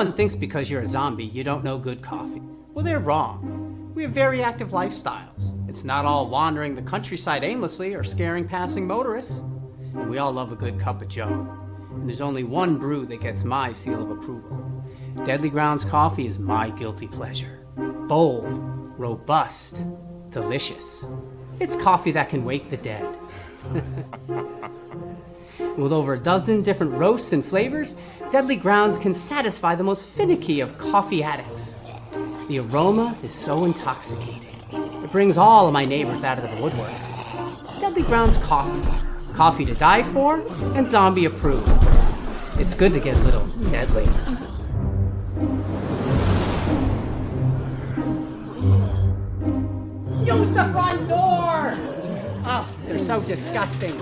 Everyone thinks because you're a zombie, you don't know good coffee. Well, they're wrong. We have very active lifestyles. It's not all wandering the countryside aimlessly or scaring passing motorists. And we all love a good cup of joe. And there's only one brew that gets my seal of approval. Deadly Grounds coffee is my guilty pleasure. Bold, robust, delicious. It's coffee that can wake the dead. With over a dozen different roasts and flavors, Deadly Grounds can satisfy the most finicky of coffee addicts. The aroma is so intoxicating. It brings all of my neighbors out of the woodwork. Deadly Grounds coffee. Coffee to die for and zombie approved. It's good to get a little deadly. Use the front door! Oh, they're so disgusting.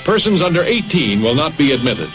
Persons under 18 will not be admitted.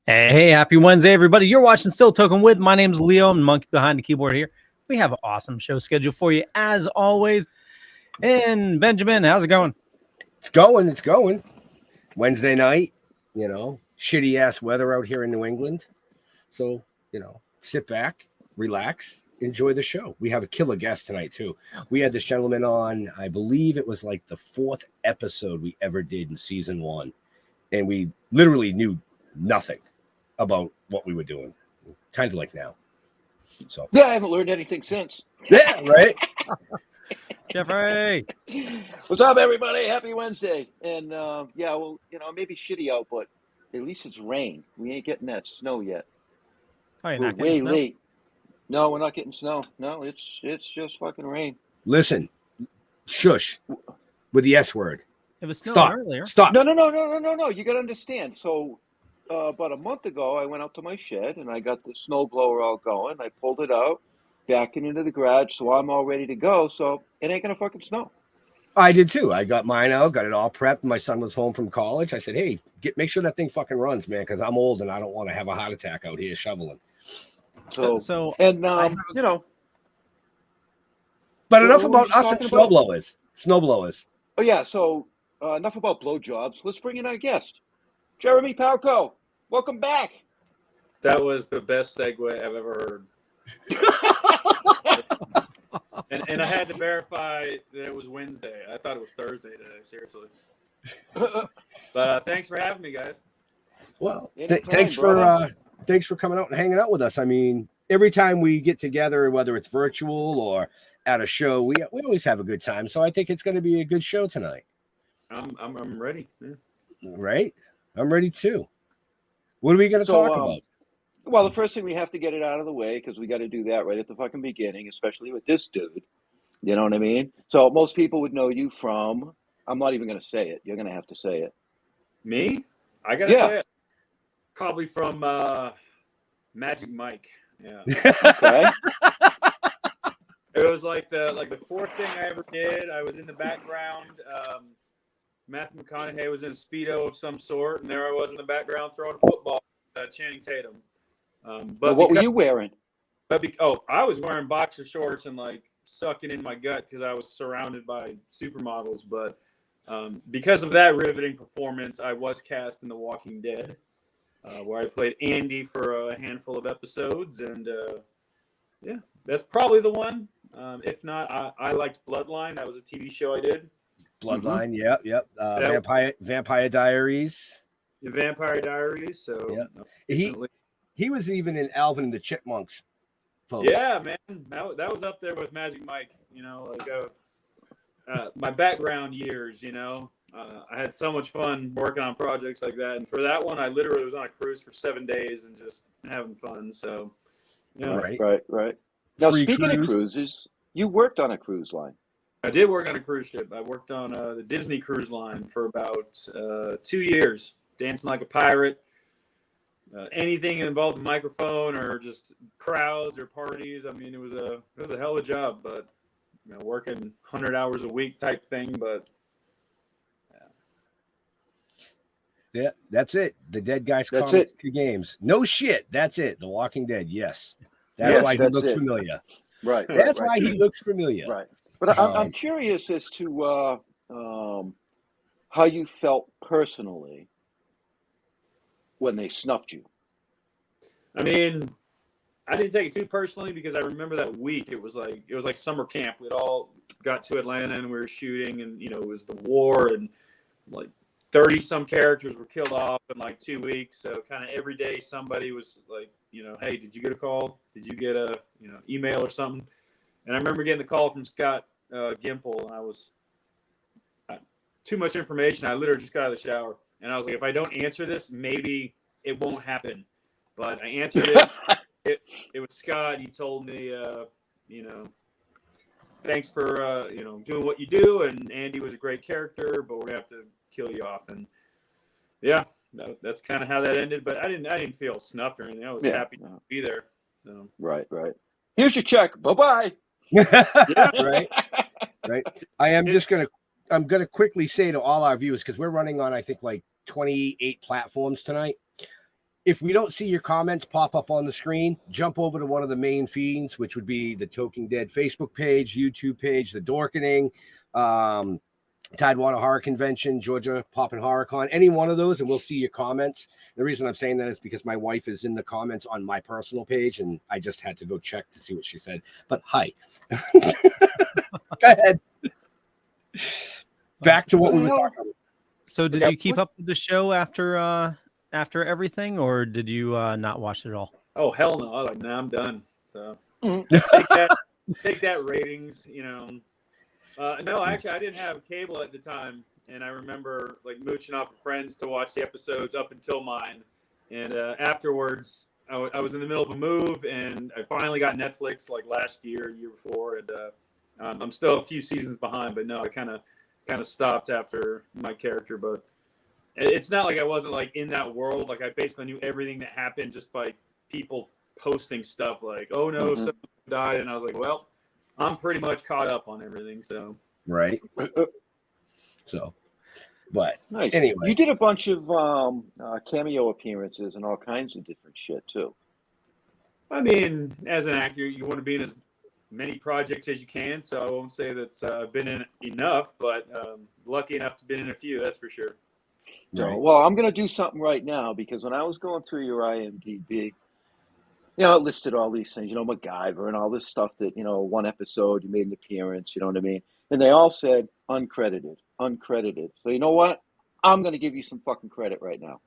Hey, happy Wednesday, everybody. You're watching Still Toking with. My name's Leo. I'm the monkey behind the keyboard here. We have an awesome show scheduled for you, as always. And Benjamin, how's it going? It's going. Wednesday night, shitty-ass weather out here in New England. So, sit back, relax, enjoy the show. We have a killer guest tonight, too. We had this gentleman on, I believe it was like the 4th episode we ever did in season 1. And we literally knew nothing about what we were doing, kind of like now. So yeah, I haven't learned anything since. Yeah, right. Jeffrey, what's up, everybody? Happy Wednesday. And maybe shitty out, but at least it's rain. We ain't getting that snow yet. Oh, you're we're not getting way snow? late. No, we're not getting snow. No, it's just fucking rain. Listen, shush with the S word. It was snowing earlier. Stop. No. You got to understand. So about a month ago, I went out to my shed and I got the snow blower all going. I pulled it out, backing into the garage, so I'm all ready to go. So it ain't gonna fucking snow. I did too. I got mine out, got it all prepped. My son was home from college. I said, "Hey, make sure that thing fucking runs, man, because I'm old and I don't want to have a heart attack out here shoveling." So But enough about us and snowblowers. Oh yeah. So enough about blowjobs. Let's bring in our guest, Jeremy Palko. Welcome back. That was the best segue I've ever heard. and I had to verify that it was Wednesday. I thought it was Thursday today, seriously. But thanks for having me, guys. Well, Anytime, thanks for coming out and hanging out with us. I mean, every time we get together, whether it's virtual or at a show, we always have a good time. So I think it's going to be a good show tonight. I'm ready. Yeah. Right? I'm ready too. What are we going to talk about? Well, the first thing we have to get it out of the way because we got to do that right at the fucking beginning, especially with this dude. You know what I mean? So most people would know you from. I'm not even going to say it. You're going to have to say it. Me? I gotta say it. Probably from Magic Mike. Yeah. Okay. It was like the fourth thing I ever did. I was in the background. Matthew McConaughey was in a Speedo of some sort, and there I was in the background throwing a football at Channing Tatum. But what were you wearing? I was wearing boxer shorts and like sucking in my gut because I was surrounded by supermodels. But because of that riveting performance, I was cast in The Walking Dead, where I played Andy for a handful of episodes. And yeah, that's probably the one. If not, I liked Bloodline. That was a TV show I did. Bloodline, yep. Vampire Diaries. The Vampire Diaries. So he was even in Alvin and the Chipmunks, folks. Yeah, man, that was up there with Magic Mike. You know, like my background years. You know, I had so much fun working on projects like that, and for that one, I literally was on a cruise for 7 days and just having fun. So, you know. Right. Now, speaking cruise. of cruises, you worked on a cruise line. I did work on a cruise ship. I worked on the Disney Cruise Line for about 2 years, dancing like a pirate. Anything involved a microphone or just crowds or parties. I mean, it was a hell of a job, but working 100 hours a week type thing. But yeah, that's it. The Dead Guys Comics 2 games. No shit. That's it. The Walking Dead. Yes, that's why he looks familiar. Right. That's why he looks familiar. Right. But I'm curious as to how you felt personally when they snuffed you. I mean, I didn't take it too personally because I remember that week. It was like summer camp. We'd all got to Atlanta and we were shooting, and it was the war, and like 30 some characters were killed off in like 2 weeks. So kind of every day somebody was like, hey, did you get a call? Did you get a email or something? And I remember getting the call from Scott Gimple, and I was too much information. I literally just got out of the shower, and I was like, if I don't answer this, maybe it won't happen. But I answered it. It was Scott. He told me, thanks for doing what you do, and Andy was a great character, but we're gonna have to kill you off. And yeah, that's kind of how that ended. But I didn't feel snuffed or anything. I was happy to be there. So. Right. Here's your check. Bye-bye. Yeah. Right. I'm gonna quickly say to all our viewers, because we're running on I think like 28 platforms tonight. If we don't see your comments pop up on the screen, jump over to one of the main feeds, which would be the Toking Dead Facebook page, YouTube page, the Dorkening, Tidewater Horror Convention, Georgia Poppin' Horror Con, any one of those, and we'll see your comments. The reason I'm saying that is because my wife is in the comments on my personal page, and I just had to go check to see what she said. But hi. Go ahead. Back to what we were talking about. So did you keep up with the show after everything, or did you not watch it at all? Oh, hell no. I was like, nah, I'm done. So take that ratings, No, actually, I didn't have cable at the time, and I remember like mooching off of friends to watch the episodes up until mine. And afterwards, I was in the middle of a move, and I finally got Netflix like last year before, and I'm still a few seasons behind. But no, I kind of stopped after my character. But it's not like I wasn't like in that world. Like I basically knew everything that happened just by people posting stuff like, "Oh no, someone died," and I was like, "Well, I'm pretty much caught up on everything." So right. So, but nice. Anyway, you did a bunch of cameo appearances and all kinds of different shit too. I mean, as an actor, you want to be in as many projects as you can. So I won't say that's been in enough, but lucky enough to be in a few. That's for sure. Right. Well, I'm going to do something right now because when I was going through your IMDb, it listed all these things, MacGyver and all this stuff that, one episode you made an appearance, you know what I mean? And they all said uncredited. So you know what? I'm going to give you some fucking credit right now.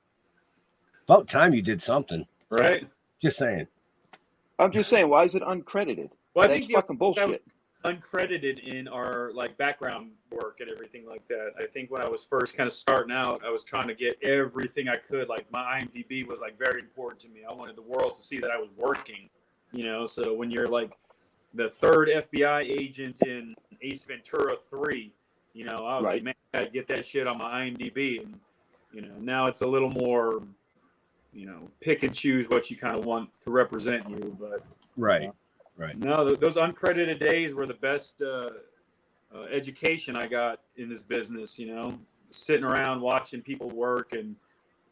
About time you did something. Right? Just saying. I'm just saying, why is it uncredited? Well, I That's think fucking bullshit. uncredited in our like background work and everything like that. I think when I was first kind of starting out, I was trying to get everything I could. Like my IMDb was like very important to me. I wanted the world to see that I was working, you know. So when you're like the third FBI agent in Ace Ventura 3, you know, I was like, man, I gotta get that shit on my IMDb. And you know, now it's a little more, you know, pick and choose what you kind of want to represent you. But Right. no, those uncredited days were the best education I got in this business, you know, sitting around watching people work and,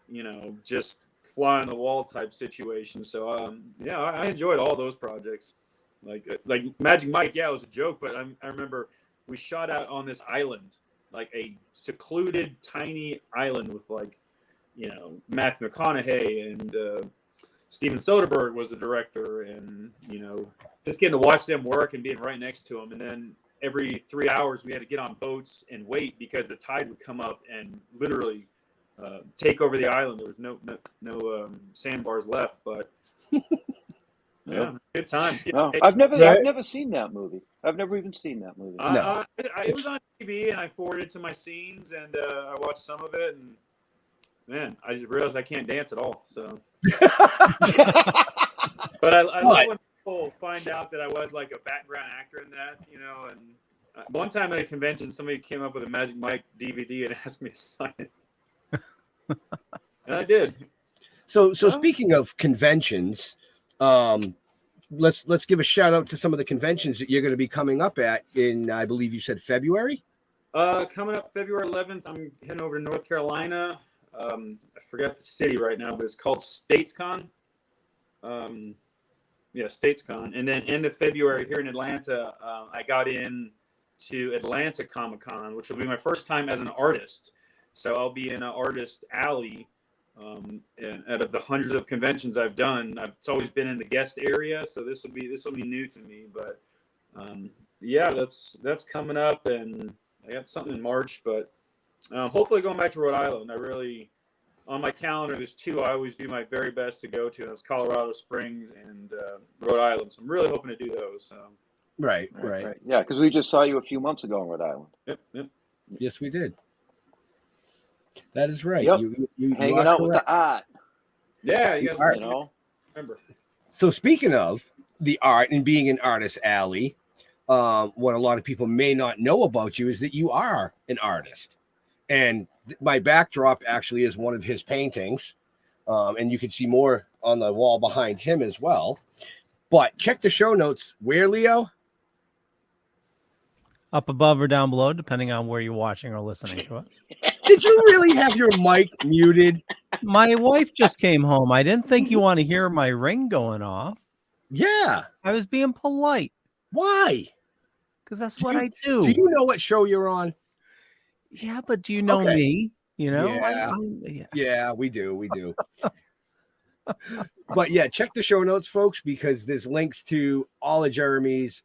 you know, just fly on the wall type situation. So, yeah, I enjoyed all those projects. Like Magic Mike, yeah, it was a joke, but I remember we shot out on this island, like a secluded, tiny island with like, you know, Matthew McConaughey and Steven Soderbergh was the director, and you know, just getting to watch them work and being right next to them. And then every 3 hours we had to get on boats and wait because the tide would come up and literally take over the island. There was no sandbars left, but yeah, good time. No, I've never seen that movie. I've never even seen that movie. No. It was on TV, and I forwarded it to my scenes, and I watched some of it, and man, I just realized I can't dance at all. So, but I love when people find out that I was like a background actor in that, you know. And one time at a convention, somebody came up with a Magic Mike DVD and asked me to sign it, and I did. So speaking of conventions, let's give a shout out to some of the conventions that you're going to be coming up at in, I believe you said February. Coming up February 11th, I'm heading over to North Carolina. I forgot the city right now, but it's called StatesCon. StatesCon. And then end of February here in Atlanta, I got in to Atlanta Comic Con, which will be my first time as an artist. So I'll be in an artist alley. And out of the hundreds of conventions I've done, it's always been in the guest area. So this will be new to me. But yeah, that's coming up, and I got something in March, but. Hopefully going back to Rhode Island. I really, on my calendar, there's two I always do my very best to go to. And that's Colorado Springs and Rhode Island. So I'm really hoping to do those. So. Right. Yeah, because we just saw you a few months ago in Rhode Island. Yep. Yes, we did. That is right. Yep. You hanging out with the art. Yeah, you guys You know. remember. So speaking of the art and being an artist alley, what a lot of people may not know about you is that you are an artist. And my backdrop actually is one of his paintings. And you can see more on the wall behind him as well. But check the show notes. Where, Leo? Up above or down below, depending on where you're watching or listening to us. Did you really have your mic muted? My wife just came home. I didn't think you want to hear my ring going off. Yeah. I was being polite. Why? Because that's what I do. Do you know what show you're on? Yeah, but do you know me? You know? Yeah. Yeah, we do. But yeah, check the show notes, folks, because there's links to all of Jeremy's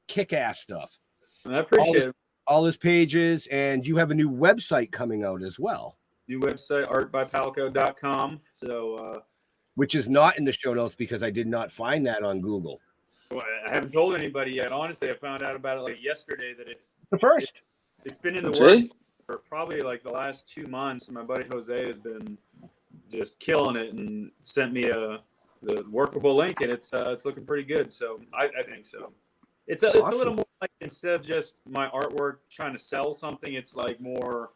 kick-ass stuff. I appreciate it. All his pages, and you have a new website coming out as well. New website, artbypalko.com. So, which is not in the show notes because I did not find that on Google. Well, I haven't told anybody yet. Honestly, I found out about it like yesterday that it's the first. It's been in the works for probably like the last 2 months. My buddy Jose has been just killing it and sent me the workable link, and it's looking pretty good. So I think so. It's a little more like, instead of just my artwork trying to sell something, it's like more,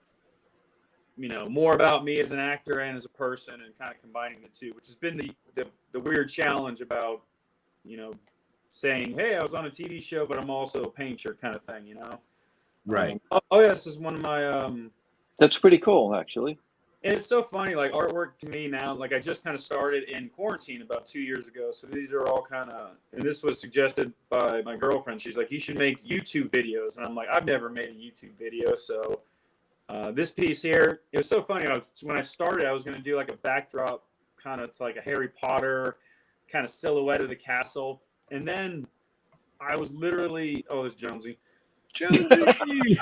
you know, more about me as an actor and as a person, and kind of combining the two, which has been the weird challenge about, you know, saying, hey, I was on a TV show, but I'm also a painter kind of thing, you know? Right. Oh yeah, this is one of my That's pretty cool, actually. And it's so funny, like artwork to me now, like I just kind of started in quarantine about 2 years ago. So these are all kind of, and this was suggested by my girlfriend. She's like, you should make YouTube videos. And I'm like, I've never made a YouTube video. So this piece here, it was so funny. When I started, I was going to do like a backdrop, kind of like a Harry Potter kind of silhouette of the castle. And then I was literally, oh, there's Jonesy. Jonesy.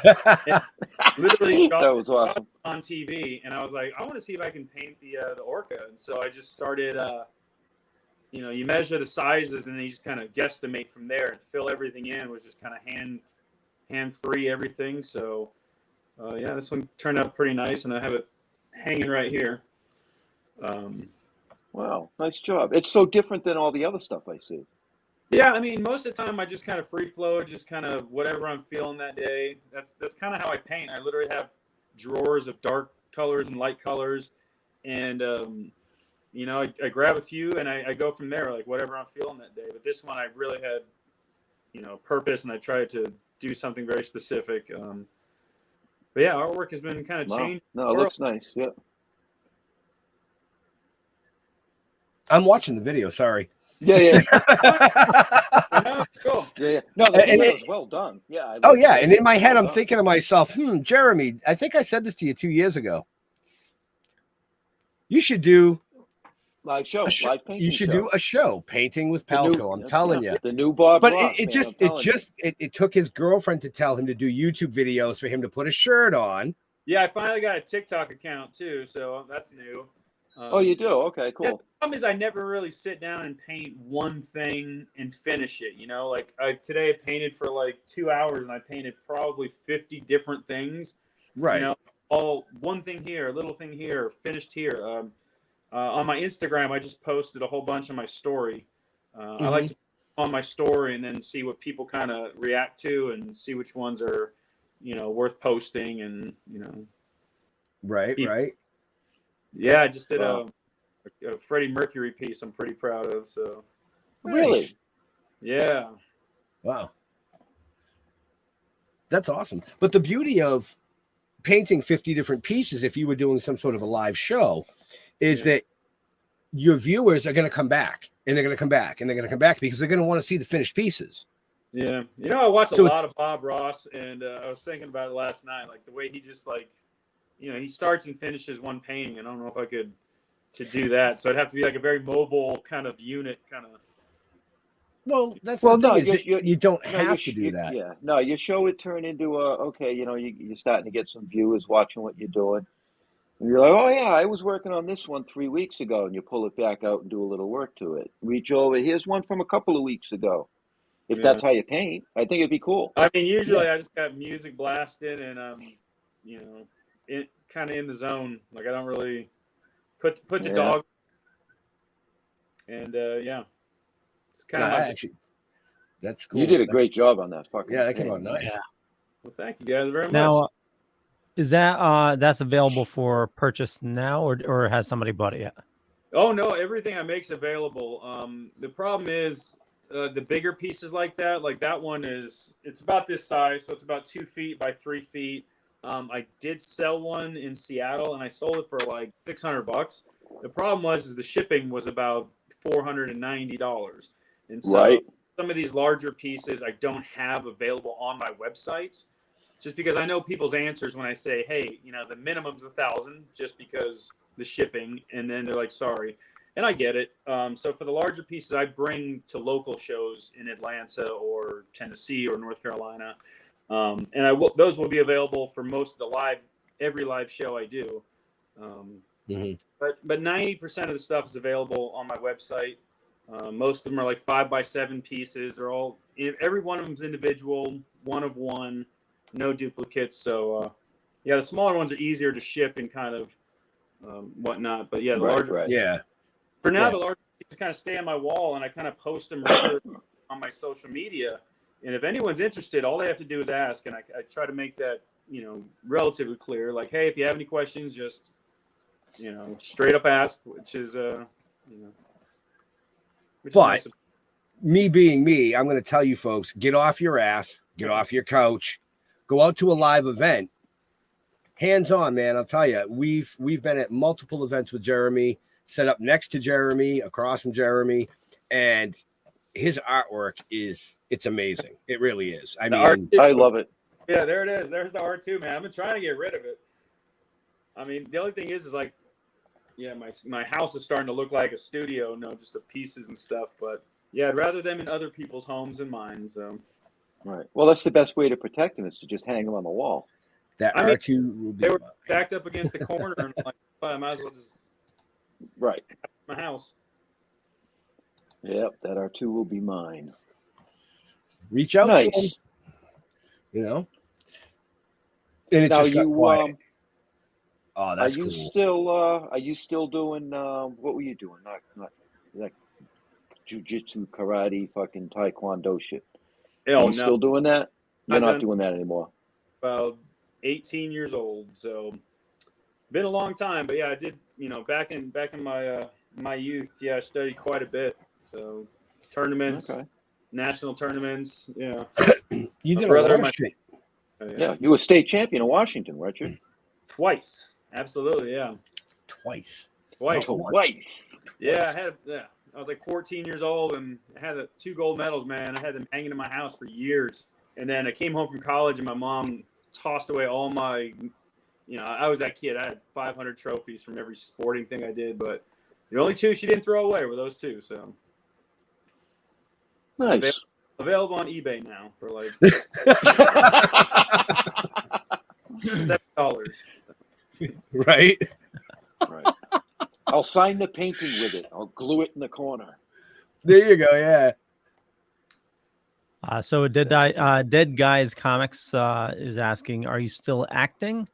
Literally That was awesome. on TV, and I was like, I want to see if I can paint the orca. And so I just started. You measure the sizes, and then you just kind of guesstimate from there and fill everything in. It was just kind of hand free everything. So this one turned out pretty nice, and I have it hanging right here. Wow, nice job. It's so different than all the other stuff I see. Yeah, I mean, most of the time I just kind of free flow, just kind of whatever I'm feeling that day. That's kind of how I paint. I literally have drawers of dark colors and light colors, and I grab a few and I go from there, like whatever I'm feeling that day. But this one I really had, purpose, and I tried to do something very specific. But yeah, artwork has been kind of changed. No, it looks nice. Yeah. I'm watching the video. Sorry. Yeah. Cool. Yeah. No, the video is well done. Yeah. And in my head, I'm thinking to myself, Jeremy, I think I said this to you 2 years ago. You should do live painting. You should do a show, painting with Palko. I'm telling you, the new Bob. But Ross, it took his girlfriend to tell him to do YouTube videos for him to put a shirt on. Yeah, I finally got a TikTok account too, so that's new. Oh, you do? Okay, cool. Yeah, the problem is I never really sit down and paint one thing and finish it. Today I painted for like 2 hours, and I painted probably 50 different things. Right. All one thing here, a little thing here, finished here. On my Instagram, I just posted a whole bunch on my story. I like to on my story and then see what people kind of react to and see which ones are, worth posting and, Right. Yeah, I just did a Freddie Mercury piece I'm pretty proud of. So really? Nice. Yeah. Wow. That's awesome. But the beauty of painting 50 different pieces, if you were doing some sort of a live show, is that your viewers are going to come back, and they're going to come back, and they're going to come back because they're going to want to see the finished pieces. Yeah. I watched a lot of Bob Ross, and I was thinking about it last night, like the way he just he starts and finishes one painting. I don't know if I could to do that. So it'd have to be like a very mobile kind of unit kind of. Well, that's the thing. You don't have to do that. Yeah. No, your show would turn into you're starting to get some viewers watching what you're doing. And you're like, oh, yeah, I was working on this one 3 weeks ago. And you pull it back out and do a little work to it. Reach over. Here's one from a couple of weeks ago. If that's how you paint, I think it'd be cool. I mean, usually I just got music blasted and, kind of in the zone. Like I don't really put the dog. And, it's kind of that's cool. You did a great job on that fucking. Yeah, that came out nice. Yeah. Well, thank you guys very much. Now, is that that's available for purchase now, or has somebody bought it yet? Oh no, everything I make's available. The problem is the bigger pieces like that one it's about this size, so it's about 2 feet by 3 feet. I did sell one in Seattle, and I sold it for like $600. The problem was the shipping was about $490, and so some of these larger pieces I don't have available on my website, just because I know people's answers when I say, hey, the minimum's $1,000 just because the shipping, and then they're like, sorry, and I get it. So for the larger pieces, I bring to local shows in Atlanta or Tennessee or North Carolina, and those will be available for most of every live show I do. But 90% of the stuff is available on my website. Most of them are like 5x7 pieces. They're all, every one of them is individual, one of one, no duplicates. So the smaller ones are easier to ship and kind of whatnot. But yeah, the larger, for now, the larger pieces kind of stay on my wall, and I kind of post them on my social media. And if anyone's interested, all they have to do is ask, and I try to make that relatively clear. Like, hey, if you have any questions, just straight up ask, which is But me being me, I'm going to tell you folks, get off your ass, get off your couch, go out to a live event. Hands on, man. I'll tell you, we've been at multiple events with Jeremy, set up next to Jeremy, across from Jeremy, and his artwork it's amazing. It really is. I mean, I love it. Yeah, there it is. There's the art too, man. I've been trying to get rid of it. I mean, the only thing is like, yeah, my house is starting to look like a studio, just the pieces and stuff. But yeah, I'd rather them in other people's homes than mine. So Right. Well, that's the best way to protect them is to just hang them on the wall. That I mean, R2 will be They were mine. backed up against the corner, and I'm like, well, I might as well just Right. my house. Yep. That R2 will be mine. Reach out to them, Nice. you know. And it Now just got quiet. Oh, are that's you cool. still doing what were you doing? Not like jujitsu, karate, fucking taekwondo shit. Oh Are you no, still doing that? You're I've not done doing that anymore. about 18 years old, so been a long time. But yeah, I did. Back in my youth, yeah, I studied quite a bit. So tournaments, Okay. national tournaments, yeah. You did a brother lot and of my- shit. Yeah, you were state champion in Washington, weren't you? Twice, absolutely, yeah, Twice. twice. Twice. Yeah, I was like 14 years old and I had 2 gold medals, man. I had them hanging in my house for years. And then I came home from college and my mom tossed away all my, I was that kid. I had 500 trophies from every sporting thing I did, but the only 2 she didn't throw away were those 2. So Nice. available on eBay now for like $7. Right? Right. I'll sign the painting with it. I'll glue it in the corner. There you go. Yeah. So Dead Guys Comics is asking, are you still acting?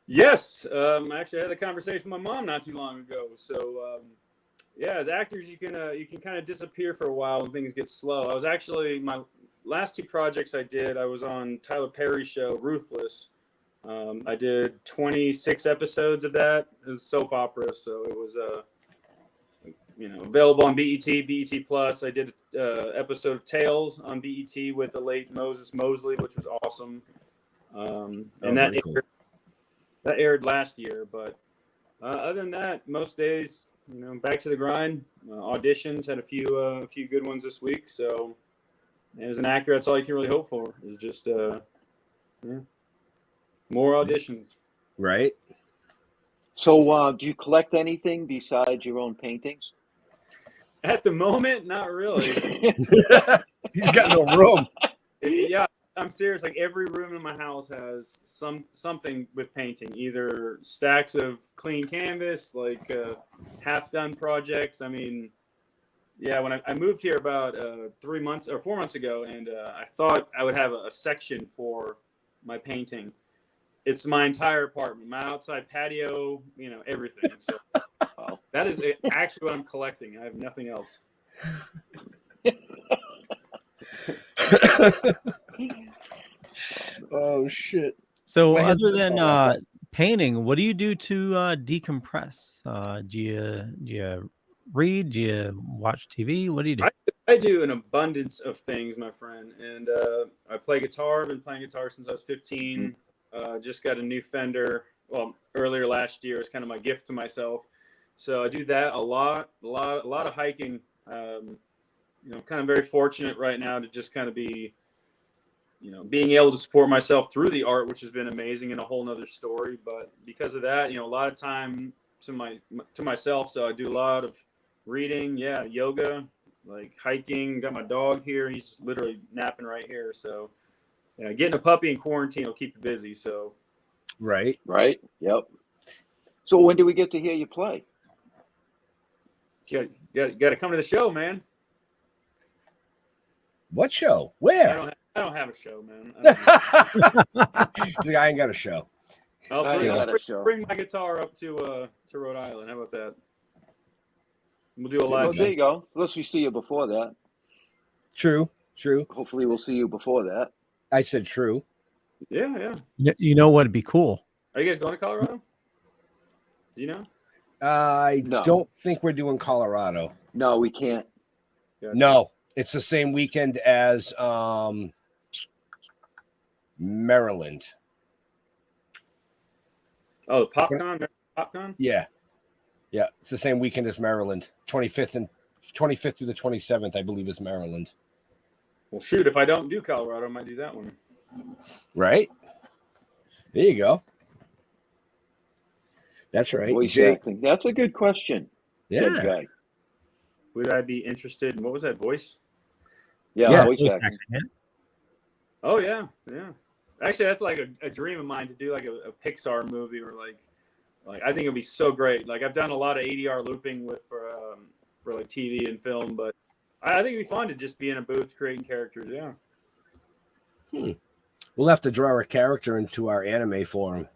Yes, I actually had a conversation with my mom not too long ago. So, yeah, as actors, you can kind of disappear for a while when things get slow. I was actually my last 2 projects I did. I was on Tyler Perry's show, Ruthless. I did 26 episodes of that. It was soap opera, so it was available on BET Plus. I did an episode of Tales on BET with the late Moses Mosley, which was awesome. And that very cool. That aired last year, but other than that, most days, back to the grind. Auditions, had a few good ones this week. So, as an actor, that's all you can really hope for is just more auditions. Right. So, do you collect anything besides your own paintings? At the moment, not really. He's got no room. Yeah, I'm serious. Like every room in my house has something with painting, either stacks of clean canvas, like half-done projects. I mean, yeah, when I moved here about 4 months ago, and I thought I would have a section for my painting. It's my entire apartment, my outside patio, everything. So that is actually what I'm collecting. I have nothing else. Oh shit. So My other headset's than all wrapped painting, what do you do to decompress? Do you read? Do you watch TV? What do you do? I do an abundance of things, my friend. And I play guitar. I've been playing guitar since I was 15. Just got a new Fender. Well, earlier last year. It's kind of my gift to myself. So I do that a lot of hiking. Kind of very fortunate right now to just kind of be, being able to support myself through the art, which has been amazing and a whole nother story. But because of that, a lot of time to myself. So I do a lot of reading, yoga, like hiking. Got my dog here. He's literally napping right here. So yeah, getting a puppy in quarantine will keep you busy. So Right. Right. Yep. So when do we get to hear you play? you got to come to the show, man. What show? Where? I don't have a show, man. He's like, I ain't got a show. I'll bring my guitar up to Rhode Island. How about that? We'll do a live Well, show. there you go. Unless we see you before that. True. Hopefully we'll see you before that. I said true. Yeah. You know what'd be cool? Are you guys going to Colorado? Do you know? I No. don't think we're doing Colorado. No, we can't. Gotcha. No, it's the same weekend as Maryland. Oh, PopCon? Yeah, it's the same weekend as Maryland. 25th through the 27th, I believe, is Maryland. Well, shoot, if I don't do Colorado, I might do that one. Right? There you go. That's right. Voice Jake. acting. That's a good question. Yeah. Good guy. Would I be interested in, what was that, voice? Yeah, Yeah, voice Voice acting. acting, yeah. Oh yeah, yeah. Actually, that's like a dream of mine to do like a Pixar movie or like I think it'd be so great. Like I've done a lot of ADR looping for like TV and film, but I think it'd be fun to just be in a booth creating characters. Yeah. We'll have to draw a character into our anime form.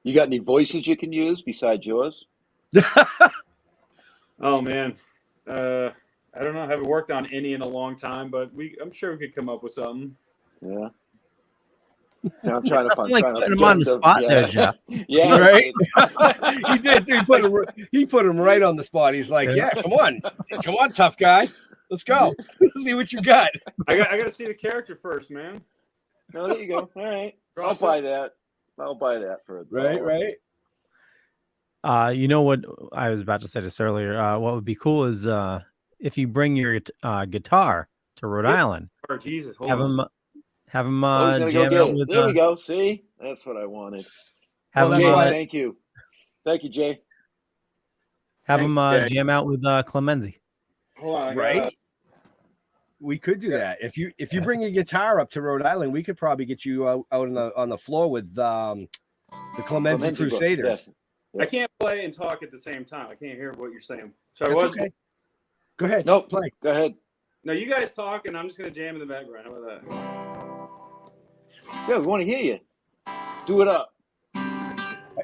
You got any voices you can use besides yours? Oh man, I don't know. I haven't worked on any in a long time, but I'm sure we could come up with something. Yeah. Yeah, I'm trying to find. Like putting him on the spot there, Jeff. Yeah, Right? He did too. He put him right on the spot. He's like, yeah, come on, tough guy. Let's go. Let's see what you got. I got to see the character first, man. No, there you go. All right, I'll buy that. I'll buy that for a Right. You know what I was about to say this earlier. What would be cool is if you bring your guitar to Rhode Island, Oh, Jesus, hold have on. him Oh, he's gonna jam go out get it. with. There we go. See, that's what I wanted. Have him Jay, thank you, Jay. have Thanks, him Jay. jam out with Clemenzi. Hold on, Right. We could do that. If you bring a guitar up to Rhode Island, we could probably get you out on the floor with the Clemency Clemency book, Crusaders. yes. I can't play and talk at the same time. I can't hear what you're saying. So That's okay. Go ahead. Nope. Play. Go ahead. No, you guys talk, and I'm just gonna jam in the background. How about that? Yeah, we want to hear you. Do it up. I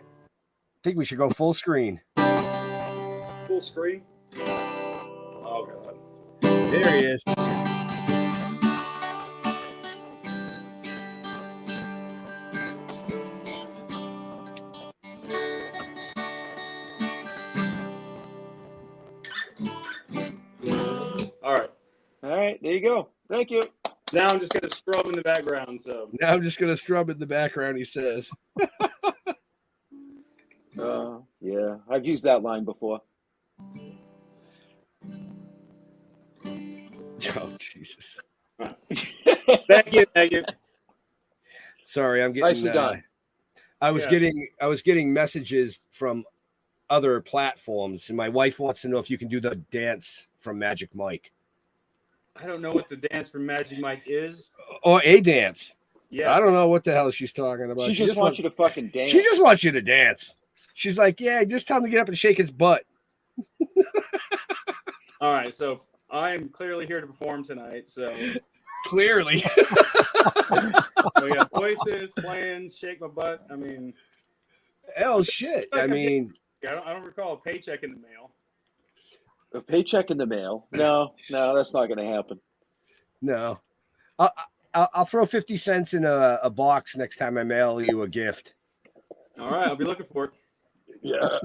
think we should go full screen. Full screen. Oh god. There he is. All right. All right, there you go. Thank you. Now I'm just gonna strum in the background. So Now I'm just gonna strum in the background. He says, Yeah, I've used that line before. "Oh Jesus, thank you. sorry, I'm getting Nicely done. I was getting messages from other platforms, and my wife wants to know if you can do the dance from Magic Mike I don't know what the dance from Magic Mike is. or a dance. Yes. I don't know what the hell she's talking about. She just wants you to fucking dance. She just wants you to dance. She's like, yeah, just tell him to get up and shake his butt. All right. So I am clearly here to perform tonight. So Clearly. we got voices, playing, shake my butt. I mean, Hell shit. I mean, I don't recall a paycheck in the mail. A paycheck in the mail. No, that's not going to happen. no. I'll throw 50 cents in a box next time I mail you a gift. All right. I'll be looking for it. Yeah.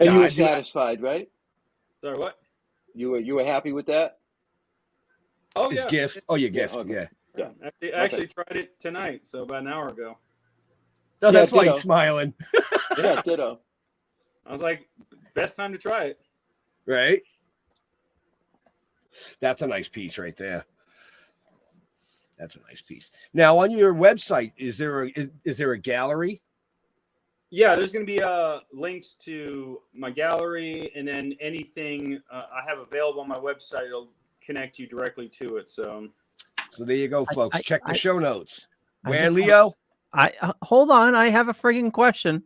And you were satisfied, right? Sorry, what? You were happy with that? Oh, His yeah. gift. Oh, your gift. okay. Yeah. I actually tried it tonight, so about an hour ago. No, that's why ditto. he's smiling. Yeah, ditto. I was like, best time to try it. Right? That's a nice piece right there. That's a nice piece. Now, on your website, is there a gallery? Yeah, there's going to be links to my gallery, and then anything I have available on my website, it'll connect you directly to it. So there you go, folks. Check the show notes. I Where, just- Leo? Hold on. I have a friggin' question.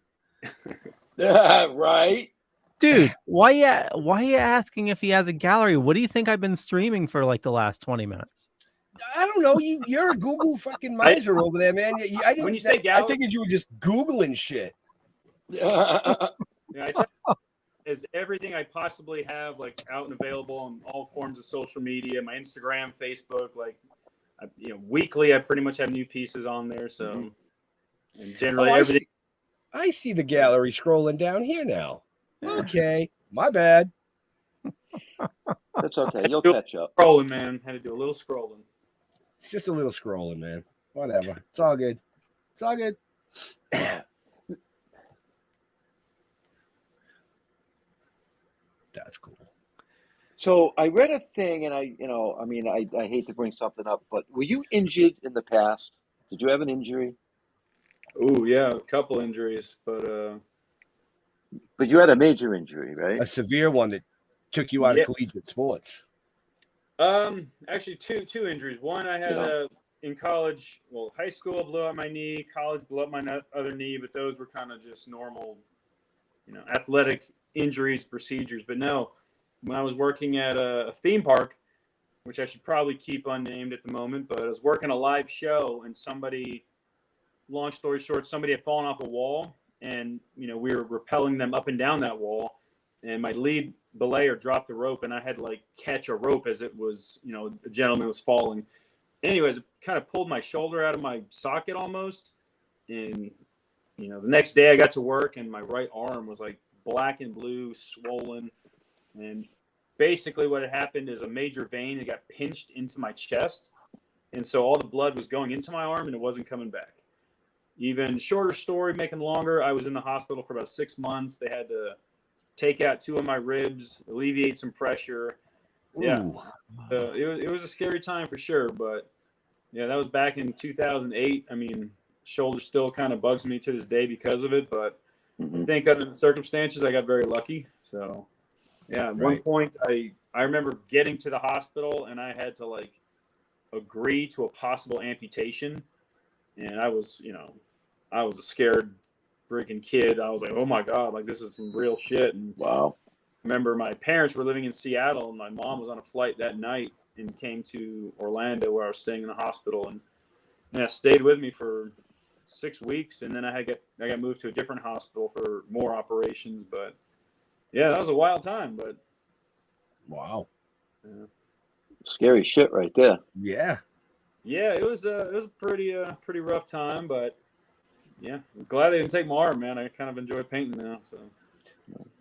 Right? Dude, why you asking if he has a gallery? What do you think I've been streaming for like the last 20 minutes? I don't know. You're a Google fucking miser over there, man. When you say I gallery, figured you were just Googling shit. yeah, I try is everything I possibly have like out and available on all forms of social media, my Instagram, Facebook, like weekly. I pretty much have new pieces on there. So and generally everything. I see the gallery scrolling down here now. Okay, my bad. That's okay. You'll catch up. Scrolling, man. Had to do a little scrolling. It's just a little scrolling, man. Whatever. It's all good. It's all good. That's cool. So I read a thing, and I hate to bring something up, but were you injured in the past? Did you have an injury? Oh yeah, a couple injuries, but you had a major injury, right? A severe one that took you out of collegiate sports. Actually, two injuries. One, I had Yeah. in college. Well, high school blew out my knee. College blew up my other knee, but those were kind of just normal, athletic injuries, procedures. But no, when I was working at a theme park, which I should probably keep unnamed at the moment, but I was working a live show, and somebody, long story short, somebody had fallen off a wall, and we were rappelling them up and down that wall, and my lead belayer dropped the rope, and I had to like catch a rope as it was, the gentleman was falling. Anyways, it kind of pulled my shoulder out of my socket almost, and the next day I got to work, and my right arm was like black and blue, swollen, and basically what had happened is a major vein had got pinched into my chest, and so all the blood was going into my arm, and it wasn't coming back. Even shorter story, making longer, I was in the hospital for about 6 months. They had to take out 2 of my ribs, alleviate some pressure. Yeah, it was a scary time for sure, but yeah, that was back in 2008. I mean, shoulder still kind of bugs me to this day because of it, but I think under the circumstances, I got very lucky. So yeah, at one point, I remember getting to the hospital, and I had to like agree to a possible amputation, and I was a scared freaking kid. I was like, oh my God, like this is some real shit. And Wow. remember my parents were living in Seattle, and my mom was on a flight that night and came to Orlando where I was staying in the hospital, and stayed with me for 6 weeks, and then I got moved to a different hospital for more operations. But yeah, that was a wild time. But Wow. Scary shit right there. Yeah. yeah, it was a pretty rough time. But yeah, I'm glad they didn't take my arm, man. I kind of enjoy painting now. So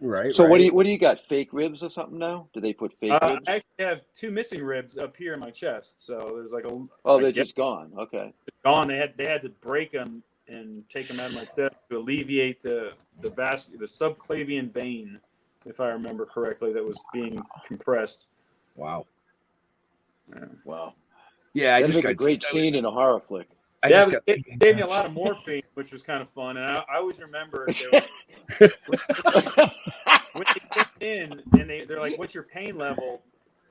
Right. So right. what do you got? Fake ribs or something now? Do they put fake ribs? I actually have 2 missing ribs up here in my chest. So there's like Oh, they're just gone. Okay. gone. They had to break them and take them out of my chest to alleviate the subclavian vein, if I remember correctly, that was being compressed. Wow. Wow. Yeah, I That'd just make got a great scene in a horror flick. It gave me a lot of morphine, which was kind of fun. And I always remember when they came in and they're like, "What's your pain level?"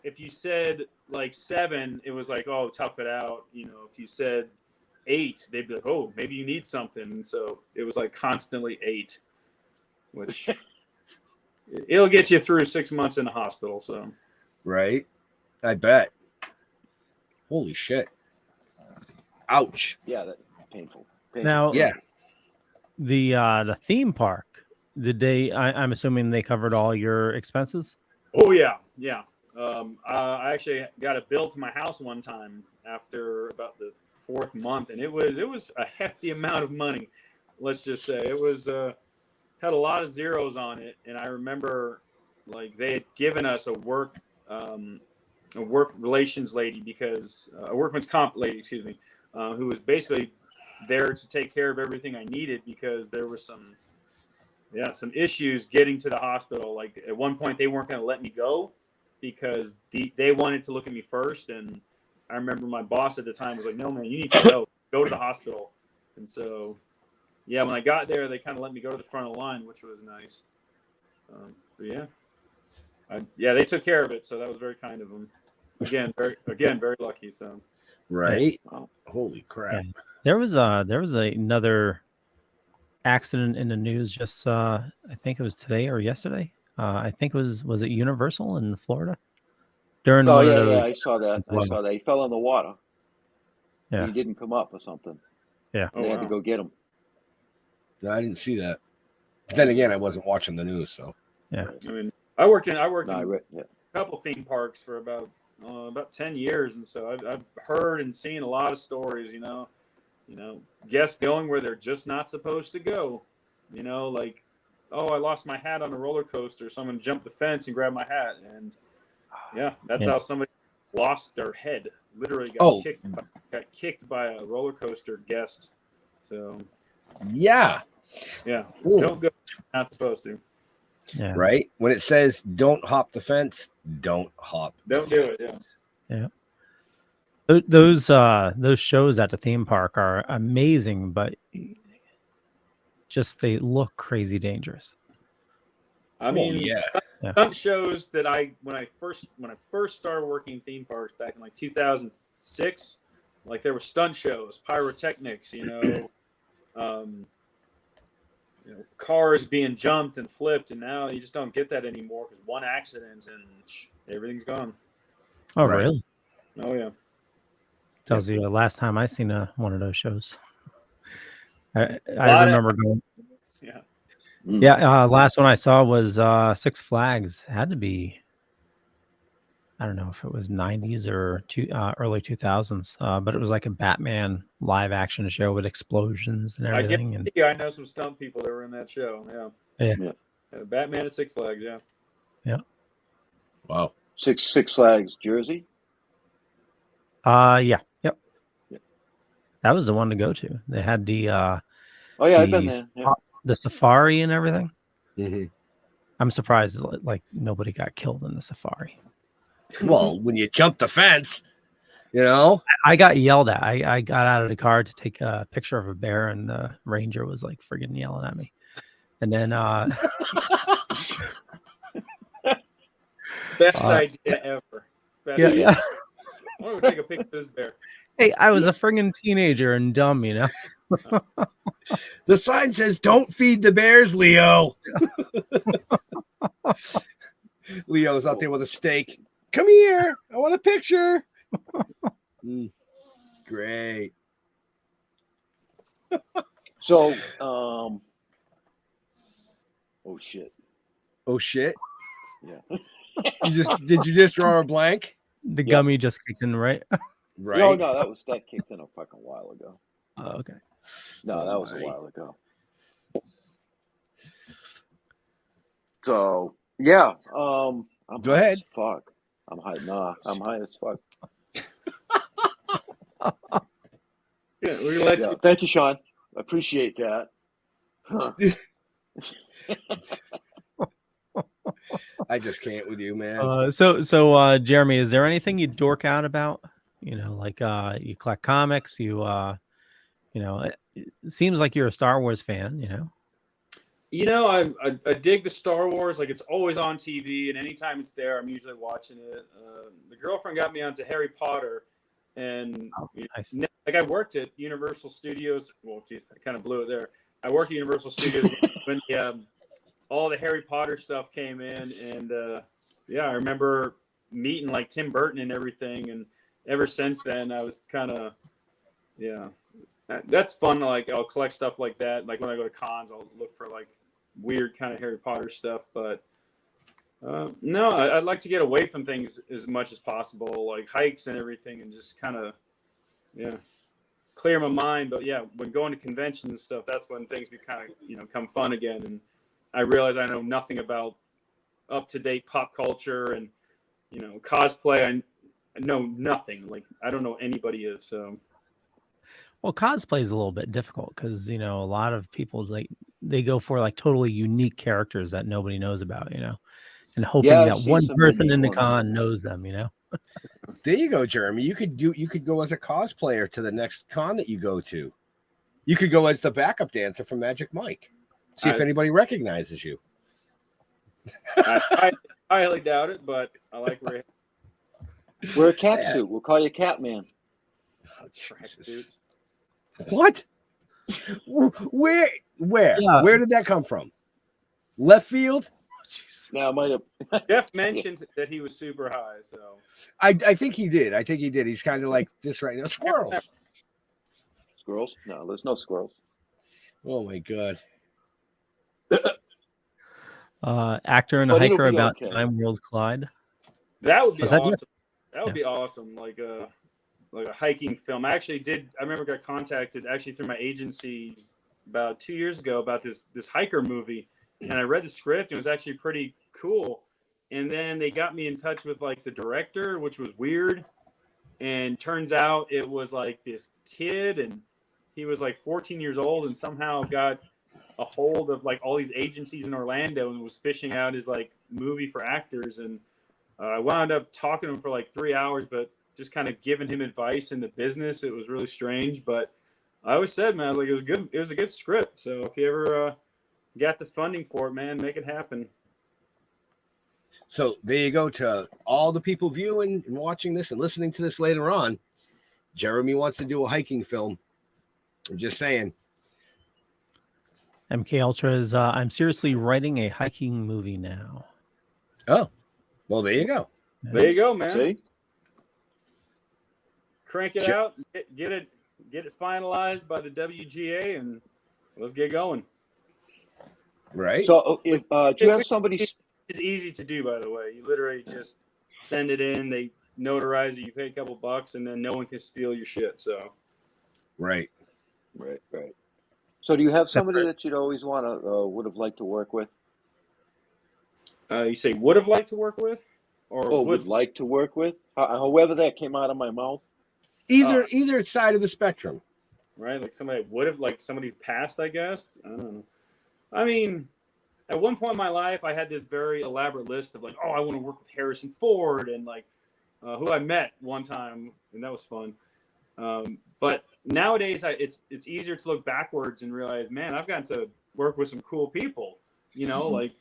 If you said like 7, it was like, "Oh, tough it out." If you said 8, they'd be like, "Oh, maybe you need something." And so it was like constantly 8, which it'll get you through 6 months in the hospital. So right. I bet. Holy shit. Ouch. Yeah, that's painful. Now, Yeah. the theme park, I'm assuming they covered all your expenses. oh yeah. I actually got a bill to my house one time after about the 4th month, and it was a hefty amount of money. Let's just say it was had a lot of zeros on it, and I remember like they had given us a work relations lady, because a workman's comp lady, excuse me, who was basically there to take care of everything I needed, because there was some issues getting to the hospital. Like at one point they weren't going to let me go because they wanted to look at me first. And I remember my boss at the time was like, "No, man, you need to go to the hospital." And so, yeah, when I got there, they kind of let me go to the front of the line, which was nice. But yeah, they took care of it. So that was very kind of them. Again, very lucky. So, Right. Wow. Holy crap. Yeah. There was another accident in the news just I think it was today or yesterday. I think was it Universal in Florida during Oh one yeah, of those. yeah. I saw that. He fell in the water. Yeah. He didn't come up or something. Yeah. oh, They had wow. to go get him. No, I didn't see that. But then again, I wasn't watching the news, so. Yeah. I mean, I worked in No, I a read. Yeah. couple theme parks for about 10 years, and so I've heard and seen a lot of stories. Guests going where they're just not supposed to go. Like, oh, I lost my hat on a roller coaster. Someone jumped the fence and grabbed my hat, and that's how somebody lost their head. Literally got kicked by a roller coaster guest. So Yeah. Ooh. don't go. Not supposed to. Yeah. Right. When it says don't hop the fence, don't hop. Don't do it. Yeah. Those shows at the theme park are amazing, but just they look crazy dangerous. I mean, yeah. stunt shows that when I first started working in theme parks back in like 2006, like there were stunt shows, pyrotechnics, cars being jumped and flipped, and now you just don't get that anymore because one accident and everything's gone. Oh, Right. really? Oh yeah. Tells you the last time I seen one of those shows. I remember going. Yeah. Yeah, last one I saw was Six Flags. Had to be, I don't know if it was 90s or early 2000s, but it was like a Batman live action show with explosions and everything. I know some stunt people that were in that show. Yeah. Batman at Six Flags. Yeah. Yeah. Wow. Six Flags Jersey. Yeah. Yep. Yeah. That was the one to go to. They had the I've been there. Yeah. The safari and everything. Mm-hmm. I'm surprised like nobody got killed in the safari. Well, when you jump the fence, I got yelled at. I got out of the car to take a picture of a bear, and the ranger was like friggin' yelling at me. And then best idea ever. Yeah. I want to take a picture of this bear. Hey, I was a friggin' teenager and dumb, The sign says, "Don't feed the bears, Leo." Leo's out there with a steak. Come here. I want a picture. Great. So, oh shit. Oh shit. Yeah. Did you just draw a blank? The gummy just kicked in, right? Right. No, that kicked in a fucking while ago. Oh, okay. No, that was a while ago. So yeah, I'm Go ahead. As fuck. I'm high. Nah, I'm high as fuck. Yeah, thank you, Sean. I appreciate that. Huh. I just can't with you, man. So Jeremy, is there anything you dork out about? Like you collect comics, it seems like you're a Star Wars fan, I dig the Star Wars. Like, it's always on TV, and anytime it's there, I'm usually watching it. The girlfriend got me onto Harry Potter, and nice. like I worked at Universal Studios. Well, geez, I kind of blew it there. I worked at Universal Studios when all the Harry Potter stuff came in, and I remember meeting like Tim Burton and everything, and ever since then, I was kind of that's fun. Like, I'll collect stuff like that. Like, when I go to cons, I'll look for like weird kind of Harry Potter stuff. But no, I'd like to get away from things as much as possible, like hikes and everything, and just kind of clear my mind. But when going to conventions and stuff, that's when things become fun again. And I realize I know nothing about up-to-date pop culture and cosplay. I know nothing. Like, I don't know anybody is. So, well, cosplay is a little bit difficult because a lot of people they go for like totally unique characters that nobody knows about, and hoping that one person in the con knows them, There you go, Jeremy. You could go as a cosplayer to the next con that you go to. You could go as the backup dancer from Magic Mike. See if anybody recognizes you. I highly doubt it, but I like where wear a cat suit. We'll call you Catman. Oh, what? Where? Yeah. Where did that come from? Left field? Yeah, I might have. Jeff mentioned that he was super high, so I think he did. He's kind of like this right now. Squirrels. Squirrels? No, there's no squirrels. Oh my god. Actor and a hiker about time worlds collide. That would be awesome. That would be awesome. Like a hiking film. I remember got contacted actually through my agency about 2 years ago about this hiker movie, and I read the script. And it was actually pretty cool. And then they got me in touch with like the director, which was weird. And turns out it was like this kid, and he was like 14 years old, and somehow got a hold of like all these agencies in Orlando and was fishing out his like movie for actors. And I wound up talking to him for like 3 hours, but just kind of giving him advice in the business. It was really strange, but I always said, man, like, it was good. It was a good script. So if you ever got the funding for it, man, make it happen. So there you go to all the people viewing and watching this and listening to this later on. Jeremy wants to do a hiking film. I'm just saying. MK Ultra is, I'm seriously writing a hiking movie now. Oh, well, there you go. There you go, man. See? Crank it out, get it finalized by the WGA, and let's get going. Right. So if do you have somebody? It's easy to do, by the way. You literally just send it in, they notarize it, you pay a couple bucks, and then no one can steal your shit. So, Right. So do you have somebody that you'd always would have liked to work with? you say would have liked to work with, or Would like to work with? However that came out of my mouth. Either side of the spectrum. right? Like somebody would have, like somebody passed, I guess. I don't know. I mean, at one point in my life, I had this very elaborate list of like, oh, I want to work with Harrison Ford and like who I met one time, and that was fun. But nowadays, it's easier to look backwards and realize, man, I've gotten to work with some cool people. You know, like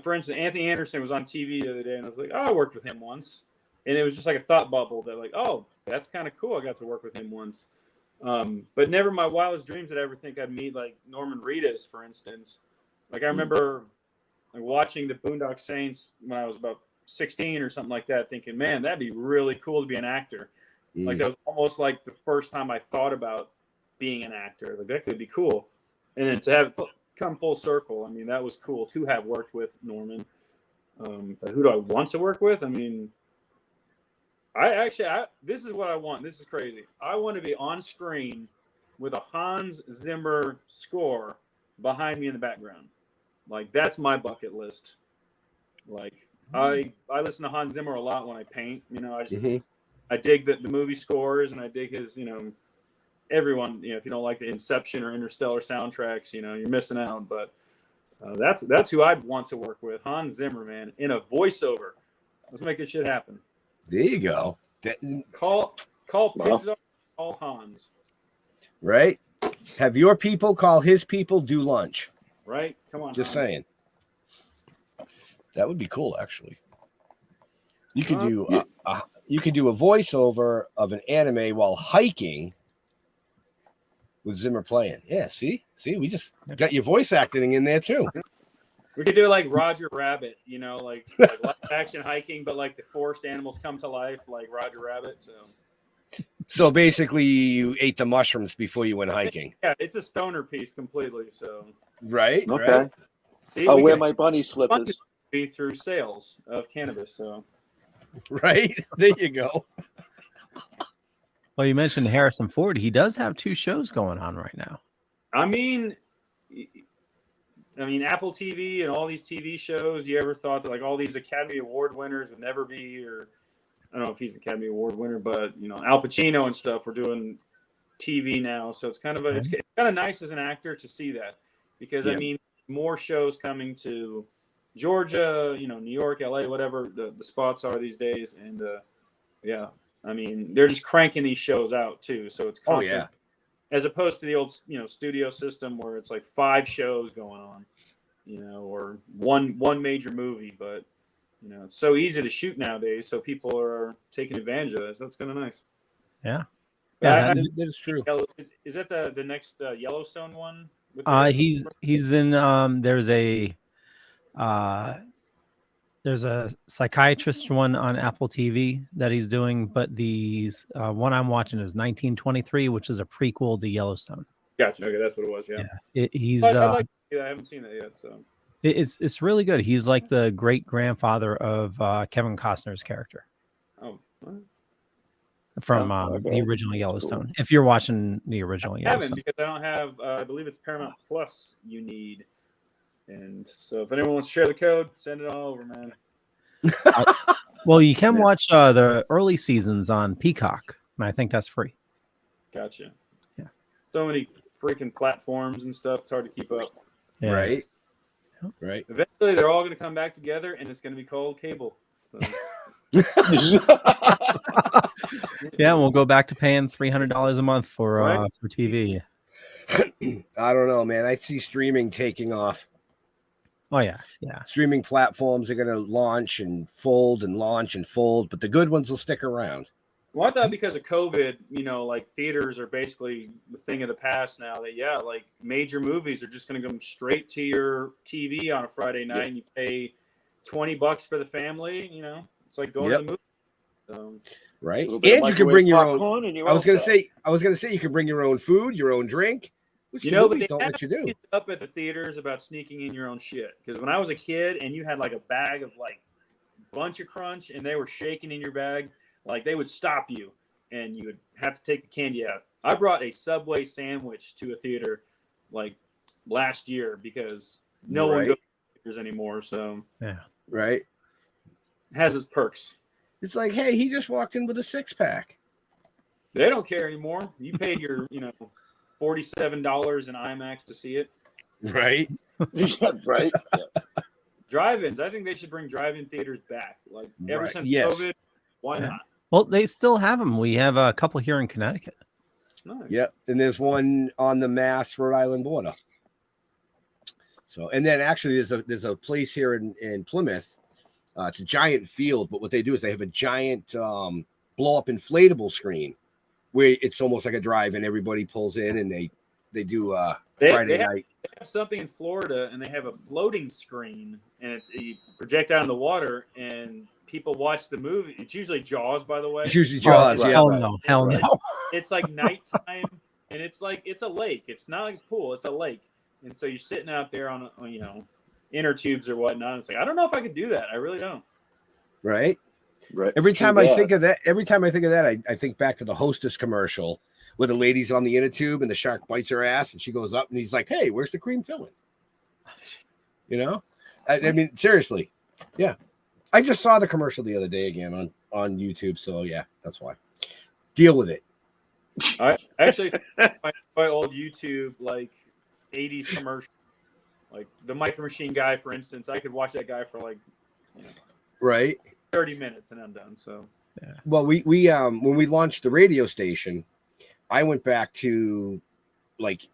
for instance, Anthony Anderson was on TV the other day, and I was like, oh, I worked with him once, and it was just like a thought bubble that like, oh, that's kind of cool. I got to work with him once. But never in my wildest dreams did I ever think I'd meet like Norman Reedus, for instance. Like I remember like watching the Boondock Saints when I was about 16 or something like that, thinking, man, that'd be really cool to be an actor. Like that was almost like the first time I thought about being an actor. Like that could be cool. And then to have it come full circle, I mean, that was cool to have worked with Norman. But who do I want to work with? I mean, this is what I want. This is crazy. I want to be on screen with a Hans Zimmer score behind me in the background. Like that's my bucket list. Like I listen to Hans Zimmer a lot when I paint. You know, I dig the movie scores, and I dig his, you know, everyone, you know, if you don't like the Inception or Interstellar soundtracks, you know, you're missing out. But that's who I'd want to work with. Hans Zimmer, man, in a voiceover. Let's make this shit happen. There you go. Call Pixar, call Hans. Right? Have your people call his people, do lunch. Right? Come on. Just Hans. saying. That would be cool, actually. You could do you could do a voiceover of an anime while hiking with Zimmer playing. Yeah, see, we just got your voice acting in there too. We could do like Roger Rabbit, you know, like live action hiking, but like the forest animals come to life, like Roger Rabbit. So basically, you ate the mushrooms before you went hiking. Yeah, it's a stoner piece completely. So right, Okay. right. See, I'll wear my bunny slippers. Be through sales of cannabis. So Right, there you go. Well, you mentioned Harrison Ford. He does have 2 shows going on right now. I mean, Apple TV and all these TV shows. You ever thought that like all these Academy Award winners would never be, or I don't know if he's an Academy Award winner, but you know, Al Pacino and stuff. We're doing TV now, so it's kind of it's kind of nice as an actor to see that, because I mean, more shows coming to Georgia, you know, New York, LA, whatever the spots are these days, and I mean, they're just cranking these shows out too, so it's constant. As opposed to the old, you know, studio system where it's like 5 shows going on, you know, or one major movie. But you know, it's so easy to shoot nowadays, so people are taking advantage of this. That's kind of nice. Yeah, that is true. Is that the next Yellowstone one? He's in. There's a psychiatrist one on Apple TV that he's doing, but the one I'm watching is 1923, which is a prequel to Yellowstone. Gotcha. Okay, that's what it was. Yeah. He's. I haven't seen it yet, so it's really good. He's like the great grandfather of Kevin Costner's character. Oh. From the original Yellowstone. Cool. If you're watching the original Yellowstone. I haven't, because I don't have. I believe it's Paramount Plus. You need. And so if anyone wants to share the code, send it all over, man. Well, you can watch the early seasons on Peacock, and I think that's free. Gotcha. Yeah. So many freaking platforms and stuff. It's hard to keep up. Yeah. Right. Right. Eventually, they're all going to come back together, and it's going to be called cable. So. Yeah, we'll go back to paying $300 a month for TV. I don't know, man. I see streaming taking off. Oh yeah, yeah. Streaming platforms are going to launch and fold and launch and fold, but the good ones will stick around. Well, I thought because of COVID, like theaters are basically the thing of the past now. That like major movies are just going to come straight to your TV on a Friday night, and you pay $20 for the family. It's like going to the movie. So, right, and you can bring your own. And I was going to say you can bring your own food, your own drink. Which but they don't let you do. Up at the theaters about sneaking in your own shit. Because when I was a kid, and you had like a bag of like bunch of crunch, and they were shaking in your bag. Like they would stop you and you would have to take the candy out. I brought a Subway sandwich to a theater like last year because no one goes to theaters anymore. So yeah, right. It has its perks. It's like, hey, he just walked in with a 6-pack. They don't care anymore. You paid your, $47 in IMAX to see it. Right. Right. Yeah. Drive-ins. I think they should bring drive-in theaters back. Like ever since COVID, why not? Well, they still have them. We have a couple here in Connecticut. Nice. Yep, and there's one on the Mass Rhode Island border. So, and then actually there's a place here in Plymouth. It's a giant field, but what they do is they have a giant blow up inflatable screen where it's almost like a drive, and everybody pulls in and they do Friday night. They have something in Florida, and they have a floating screen, and you project out in the water, and people watch the movie. It's usually Jaws, by the way. It's usually Jaws. Oh, yeah. Hell no. It's like nighttime, and it's a lake. It's not like a pool. It's a lake, and so you're sitting out there on inner tubes or whatnot. It's like I don't know if I could do that. I really don't. Right. Right. Every time I think of that, I think back to the Hostess commercial where the lady's on the inner tube and the shark bites her ass, and she goes up and he's like, "Hey, where's the cream filling?" I mean, seriously, yeah. I just saw the commercial the other day again on YouTube, so yeah, that's why. Deal with it. I actually my old YouTube like 80s commercial, like the Micro Machine guy, for instance. I could watch that guy for like right 30 minutes and I'm done. So yeah. Well, we when we launched the radio station, I went back to like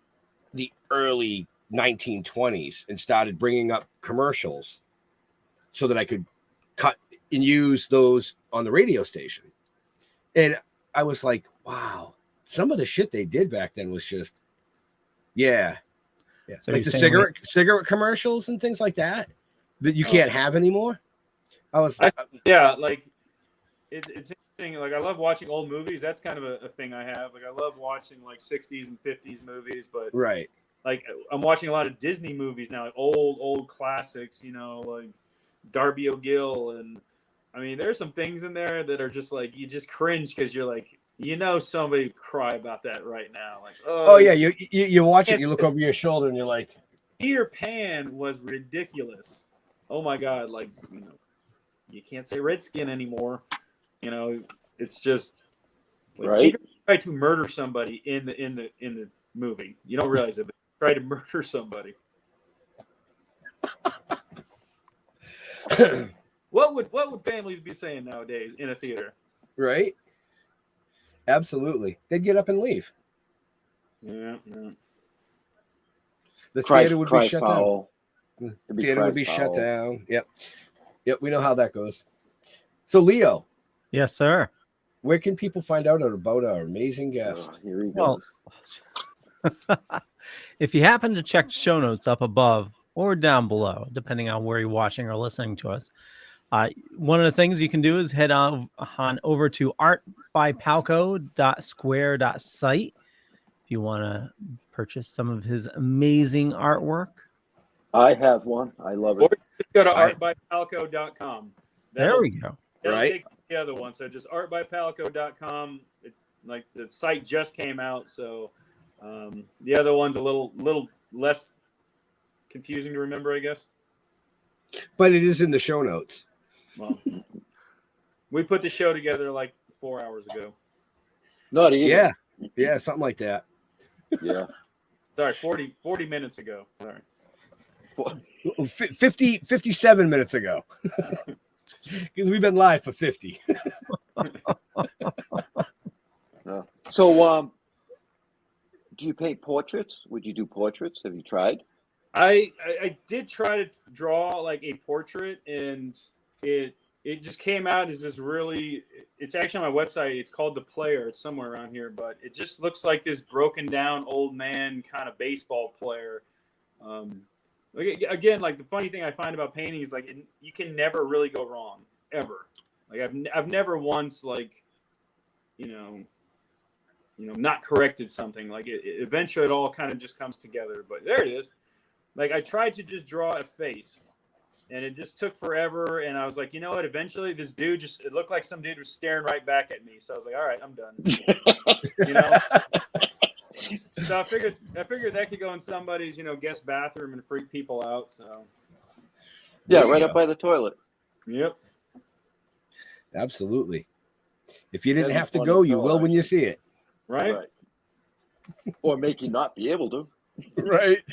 the early 1920s and started bringing up commercials so that I could cut and use those on the radio station. And I was like, wow, some of the shit they did back then was just, yeah. So like the cigarette commercials and things like that you can't have anymore. like it's interesting. Like I love watching old movies. That's kind of a thing I have. Like I love watching like 60s and 50s movies, but right. Like I'm watching a lot of Disney movies now, like old classics, like Darby O'Gill, and I mean there's some things in there that are just like you just cringe because you're like somebody cry about that right now. Like oh yeah, you watch it, you look over your shoulder and you're like, Peter Pan was ridiculous. Oh my god, like you can't say Redskin anymore. It's just like, right. Peter tried to murder somebody in the movie. You don't realize it, but he tried to murder somebody. What would families be saying nowadays in a theater? Right. Absolutely. They'd get up and leave. Yeah. The theater would be shut foul. down. The theater would be shut down. Yep. We know how that goes. So, Leo. Yes, sir. Where can people find out about our amazing guest? Here we go. Well, if you happen to check the show notes up above or down below, depending on where you're watching or listening to us, one of the things you can do is head on over to artbypalco.square.site if you want to purchase some of his amazing artwork. I have one. I love it. Or just go to artbypalco.com. There we go. That'll Right. take the other one. So just artbypalco.com. It's like the site just came out, so the other one's a little less confusing to remember, I guess. But it is in the show notes. Well, we put the show together like 4 hours ago. Not even. Yeah, something like that. Yeah. Sorry, 40 minutes ago. Sorry. 57 minutes ago. Because we've been live for 50. So, do you paint portraits? Would you do portraits? Have you tried? I did try to draw like a portrait, and it just came out as this really. It's actually on my website. It's called The Player. It's somewhere around here, but it just looks like this broken down old man kind of baseball player. Again, like the funny thing I find about painting is like you can never really go wrong ever. Like I've never once like, not corrected something. Like eventually it all kind of just comes together. But there it is. Like I tried to just draw a face, and it just took forever. And I was like, you know what? Eventually, this dude it looked like some dude was staring right back at me. So I was like, all right, I'm done. So I figured that could go in somebody's, guest bathroom and freak people out. So yeah, right up by the toilet. Yep. Absolutely. If you didn't That'd be have to funny go, you though, will when you see it. Right. Or make you not be able to. Right.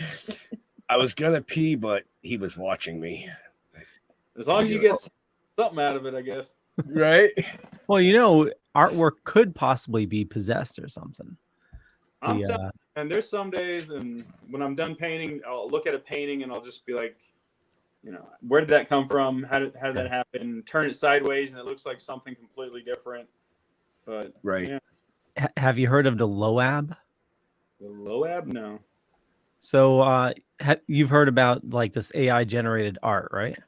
I was gonna pee, but he was watching me. As long as you get something out of it, I guess. Right. Well, artwork could possibly be possessed or something. And there's some days, and when I'm done painting, I'll look at a painting and I'll just be like, where did that come from? How did that happen? Turn it sideways, and it looks like something completely different. But right. Yeah. Have you heard of the Loab? The Loab? No. So you've heard about like this AI generated art, right?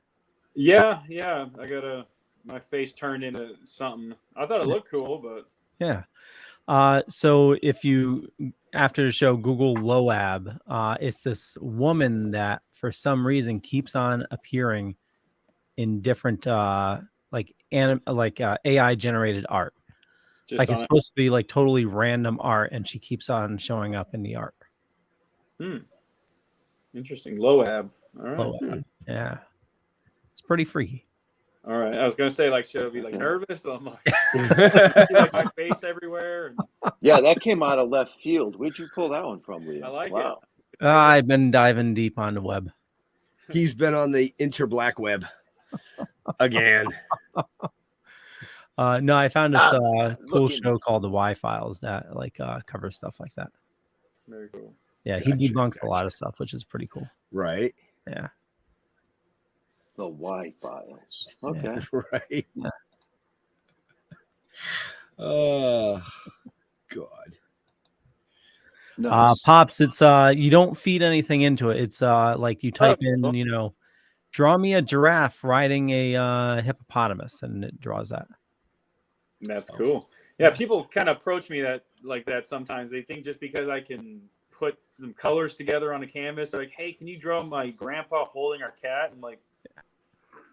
Yeah. I got my face turned into something. I thought it looked cool, but yeah. So if you, after the show, Google Loab, it's this woman that for some reason keeps on appearing in different AI generated art. Like it's supposed to be like totally random art, and she keeps on showing up in the art. Interesting. Loab. All right. Loab. Yeah. It's pretty freaky. All right. I was gonna say, like, should I be like nervous? I'm like my face everywhere. Yeah, that came out of left field. Where'd you pull that one from, Liam? I like it. I've been diving deep on the web. He's been on the interblack web again. No, I found this cool show called the Y Files that covers stuff like that. Very cool. Yeah, he debunks a lot of stuff, which is pretty cool. Right. Yeah. The Y Files. Okay. Yeah. Right. Yeah. Oh, God. Nice. Pops, it's you don't feed anything into it. It's like you type in, draw me a giraffe riding a hippopotamus, and it draws that. That's cool. Yeah, people kind of approach me that sometimes. They think just because I can put some colors together on a canvas, they're like, hey, can you draw my grandpa holding our cat? I'm like,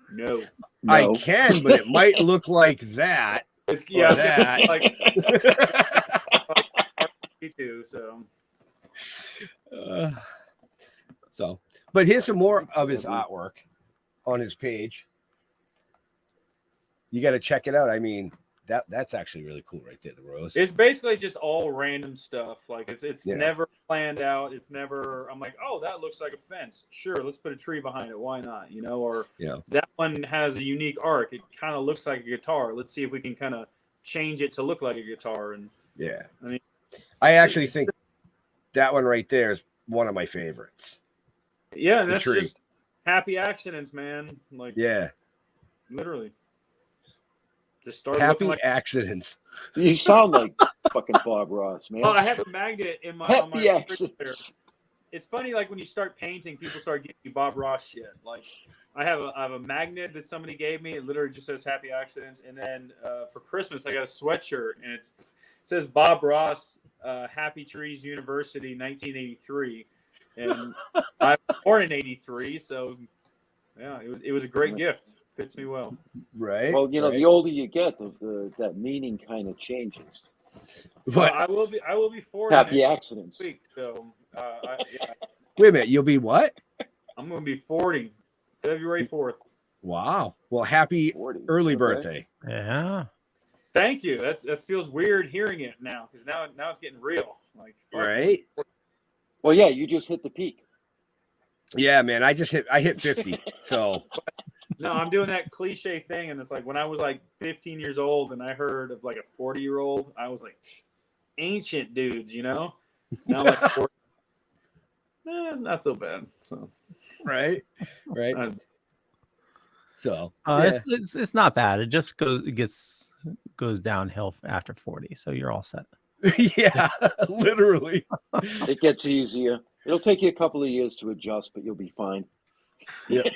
no. I can, but it might look like that. It's that. Like me too. So, but here's some more of his artwork on his page. You got to check it out. I mean, that's actually really cool right there. The rose. It's basically just all random stuff. Like it's Yeah. never planned out. It's never. I'm like, oh, that looks like a fence. Sure, let's put a tree behind it. Why not? Or that one has a unique arc. It kind of looks like a guitar. Let's see if we can kind of change it to look like a guitar. And yeah, I mean, I actually think that one right there is one of my favorites. Yeah, and that's just happy accidents, man. Like literally. Just started happy accidents. You sound like fucking Bob Ross, man. Oh, I have a magnet in my happy accidents. It's funny, like when you start painting, people start giving you Bob Ross shit. Like I have a magnet that somebody gave me. It literally just says happy accidents. And then for Christmas, I got a sweatshirt, and it says Bob Ross, Happy Trees University, 1983. And I was born in 83, so yeah, it was a great gift. Fits me well. Right. Well, the older you get, that meaning kind of changes. But I will be 40 happy next accidents. week. So wait a minute, you'll be what? I'm going to be 40, February 4th. Wow. Well, happy 40. early birthday. Yeah. Thank you. That feels weird hearing it now, because now it's getting real. Like right. Well, yeah, you just hit the peak. Yeah, man. I hit 50. So. No, I'm doing that cliche thing, and it's like when I was like 15 years old and I heard of like a 40-year-old, I was like, ancient dudes, Now I'm like 40. not so bad. So Right. uh, So yeah. It's not bad. It just goes downhill after 40. So you're all set. Yeah, literally. It gets easier. It'll take you a couple of years to adjust, but you'll be fine. Yep.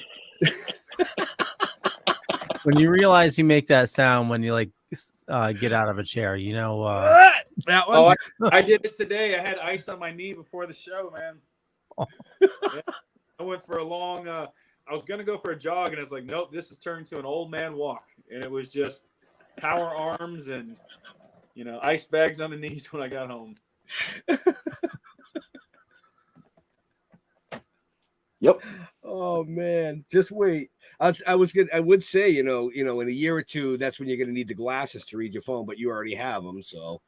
When you realize you make that sound when you like get out of a chair, you know. That one. I did it today. I had ice on my knee before the show, man. Yeah. I went for a long. I was gonna go for a jog, and I was like, nope, this is turning to an old man walk, and it was just power arms and ice bags on the knees when I got home. Yep. Oh man, just wait. I would say, in a year or two, that's when you're going to need the glasses to read your phone, but you already have them. So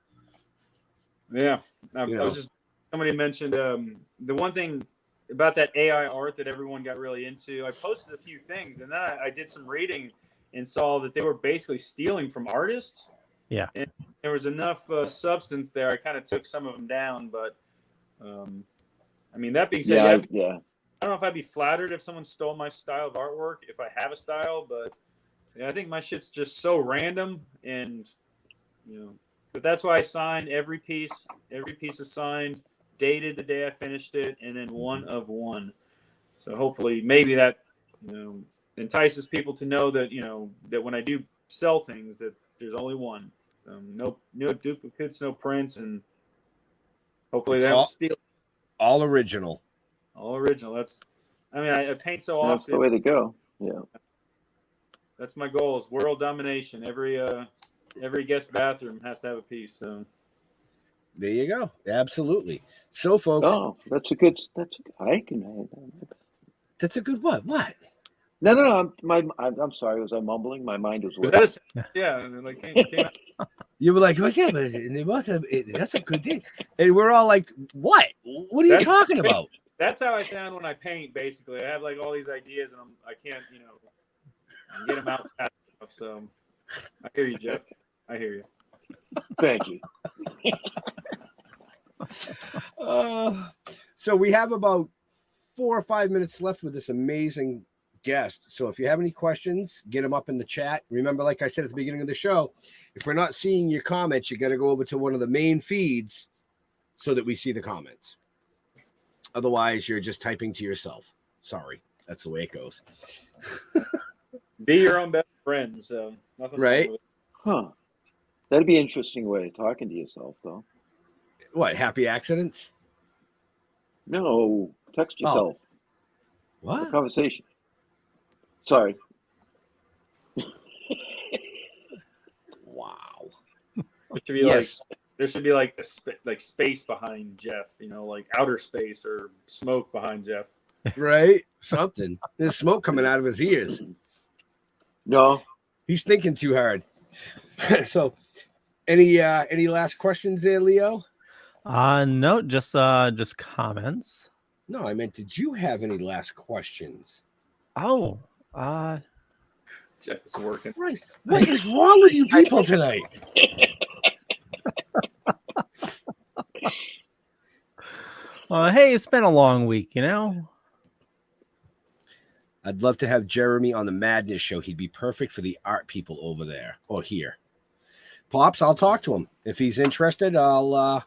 yeah, I was just somebody mentioned the one thing about that AI art that everyone got really into. I posted a few things, and then I did some reading and saw that they were basically stealing from artists. Yeah, and there was enough substance there. I kind of took some of them down, but I mean, that being said, yeah. I don't know if I'd be flattered if someone stole my style of artwork, if I have a style, but I think my shit's just so random, and but that's why I signed every piece. Every piece is signed, dated the day I finished it, and then one of one. So hopefully, maybe that entices people to know that that when I do sell things, that there's only one. No duplicates, no prints, and hopefully It's that will steal. All original. All original. I paint so often. That's the way to go. Yeah. That's my goal, is world domination. Every guest bathroom has to have a piece. So there you go. Absolutely. So, folks. Oh, that's a good. I can. That's a good what? What? No. I'm sorry. Was I mumbling? My mind was. Yeah. And like came out. You were like, "What's that?" That's a good thing. And we're all like, "What? What are you talking about?" That's how I sound when I paint. Basically, I have like all these ideas, and I can't get them out fast enough. So I hear you, Jeff. I hear you. Thank you. So we have about 4 or 5 minutes left with this amazing guest. So if you have any questions, get them up in the chat. Remember, like I said at the beginning of the show, if we're not seeing your comments, you got to go over to one of the main feeds so that we see the comments. Otherwise, you're just typing to yourself. Sorry, that's the way it goes. Be your own best friend. So nothing right? wrong with it. Huh. That'd be an interesting way of talking to yourself, though. What? Happy accidents? No, text yourself. What? A conversation. Sorry. Wow. There should be like space behind Jeff, like outer space or smoke behind Jeff. Right? Something. There's smoke coming out of his ears. No. He's thinking too hard. So, any last questions there, Leo? No, just comments. No, I meant, did you have any last questions? Oh, Jeff is working. Christ, what is wrong with you people tonight? Hey, it's been a long week, I'd love to have Jeremy on the Madness show. He'd be perfect for the art people over there or here. Pops, I'll talk to him. If he's interested, I'll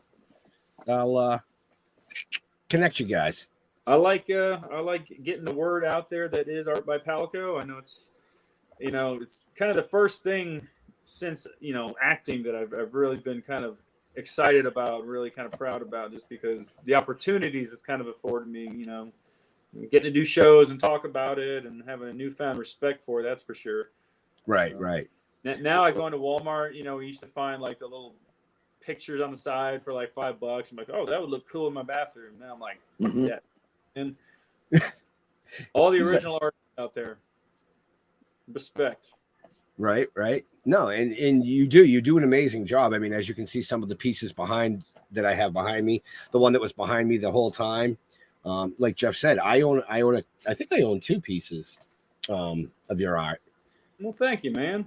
connect you guys. I like getting the word out there that is Art by Palko. I know it's kind of the first thing since acting that I've really been kind of excited about, really kind of proud about, just because the opportunities it's kind of afforded me, getting to do shows and talk about it and having a newfound respect for it, that's for sure. Right. Now I go into Walmart, we used to find like the little pictures on the side for like $5. I'm like, oh, that would look cool in my bathroom. Now I'm like, yeah. And all the original art out there. Respect. Right. No, and you do an amazing job. I mean, as you can see, some of the pieces that I have behind me, the one that was behind me the whole time. Like Jeff said, I think I own 2 pieces of your art. Well, thank you, man.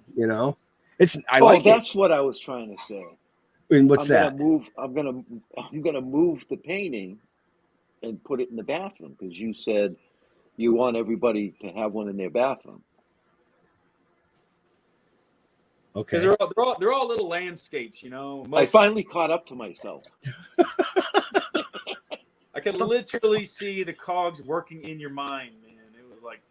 That's what I was trying to say. And what's that? I'm gonna move the painting and put it in the bathroom because you said you want everybody to have one in their bathroom. Okay. Because they're all little landscapes, you know. I finally caught up to myself. I could literally see the cogs working in your mind, man. It was like,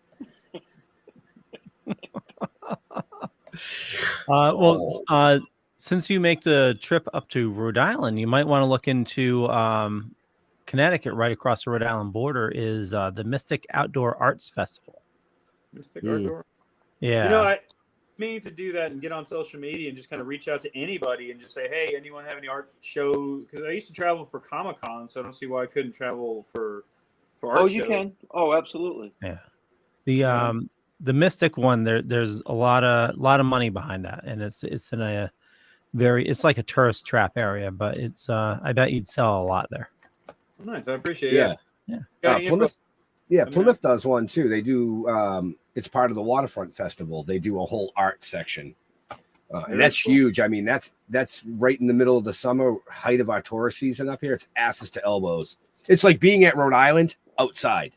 since you make the trip up to Rhode Island, you might want to look into Connecticut. Right across the Rhode Island border is the Mystic Outdoor Arts Festival. Mystic Outdoor. Yeah. You know, I mean to do that and get on social media and just kind of reach out to anybody and just say, hey, anyone have any art show? Because I used to travel for Comic-Con, so I don't see why I couldn't travel for art shows. You can. Oh, absolutely. Yeah. The Mystic one, there's a lot of money behind that, and it's in it's like a tourist trap area, but it's I bet you'd sell a lot there. Nice, I appreciate it. Yeah. Plymouth does one too. They do. It's part of the waterfront festival. They do a whole art section, and that's huge. I mean, that's right in the middle of the summer height of our tourist season up here. It's asses to elbows. It's like being at Rhode Island outside.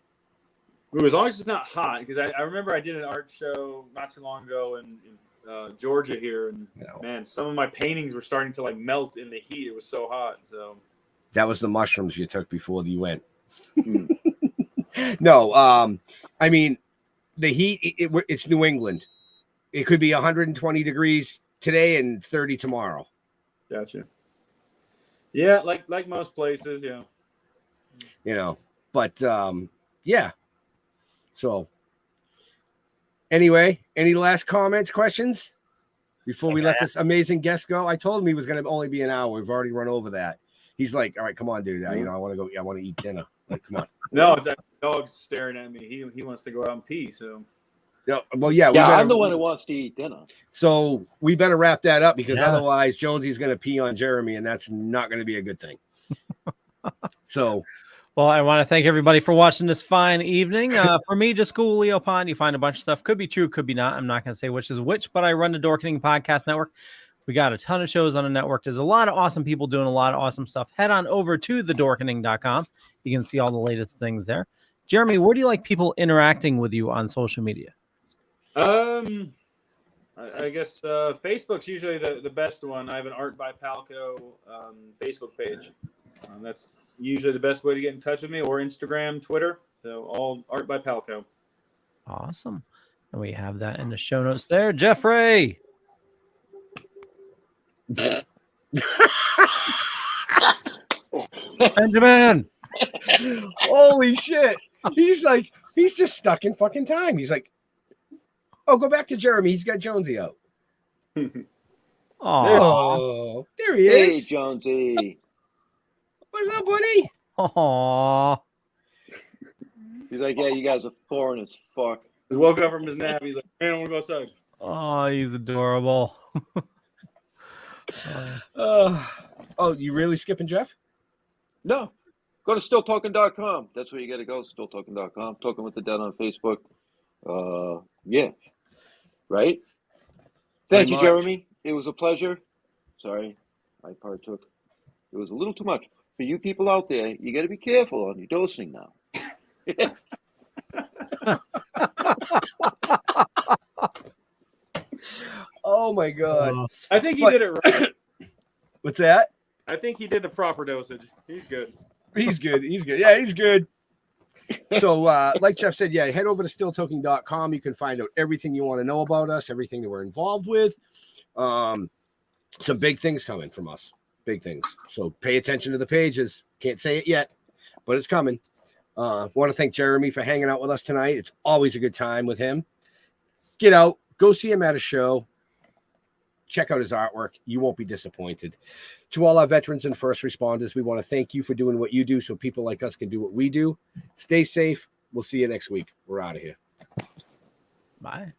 As long as it's not hot, because I remember I did an art show not too long ago in Georgia here, and man, some of my paintings were starting to like melt in the heat. It was so hot. So that was the mushrooms you took before you went. No, I mean the heat. It's New England. It could be 120 degrees today and 30 tomorrow. Gotcha. Yeah, like most places, yeah. You know, but yeah. So, anyway, any last comments, questions before we let this amazing guest go? I told him he was going to only be an hour. We've already run over that. He's like, "All right, come on, dude. You know, I want to go. I want to eat dinner. Like, come on." No, it's a dog staring at me. He wants to go out and pee. So, well, yeah. I'm the one who wants to eat dinner. So we better wrap that up because otherwise Jonesy's going to pee on Jeremy, and that's not going to be a good thing. So. Well, I want to thank everybody for watching this fine evening. For me, just Google Leo Pond. You find a bunch of stuff. Could be true, could be not. I'm not going to say which is which, but I run the Dorkening Podcast Network. We got a ton of shows on the network. There's a lot of awesome people doing a lot of awesome stuff. Head on over to thedorkening.com. You can see all the latest things there. Jeremy, where do you like people interacting with you on social media? I guess Facebook's usually the best one. I have an Art by Palko Facebook page. That's usually the best way to get in touch with me, or Instagram, Twitter. So all Art by Palko. Awesome. And we have that in the show notes there. Jeffrey. Benjamin. Holy shit. He's just stuck in fucking time. He's like, oh, go back to Jeremy. He's got Jonesy out. Oh, there he is. Hey, Jonesy. What's up, buddy? Aww. He's like, yeah, you guys are foreign as fuck. He woke up from his nap. He's like, man, I want to go outside. Oh, he's adorable. Oh, you really skipping Jeff? No. Go to stilltalking.com. That's where you got to go, stilltalking.com. Talking with the Dead on Facebook. Yeah. Right? Thank you, Jeremy. It was a pleasure. Sorry, I partook. It was a little too much. For you people out there, you got to be careful on your dosing now. Oh, my God. I think he did it right. What's that? I think he did the proper dosage. He's good. He's good. Yeah, he's good. So, like Jeff said, yeah, head over to stilltalking.com. You can find out everything you want to know about us, everything that we're involved with. Some big things coming from us. Big things. So pay attention to the pages. Can't say it yet, but it's coming. Want to thank Jeremy for hanging out with us tonight. It's always a good time with him. Get out. Go see him at a show. Check out his artwork. You won't be disappointed. To all our veterans and first responders, we want to thank you for doing what you do so people like us can do what we do. Stay safe. We'll see you next week. We're out of here. Bye.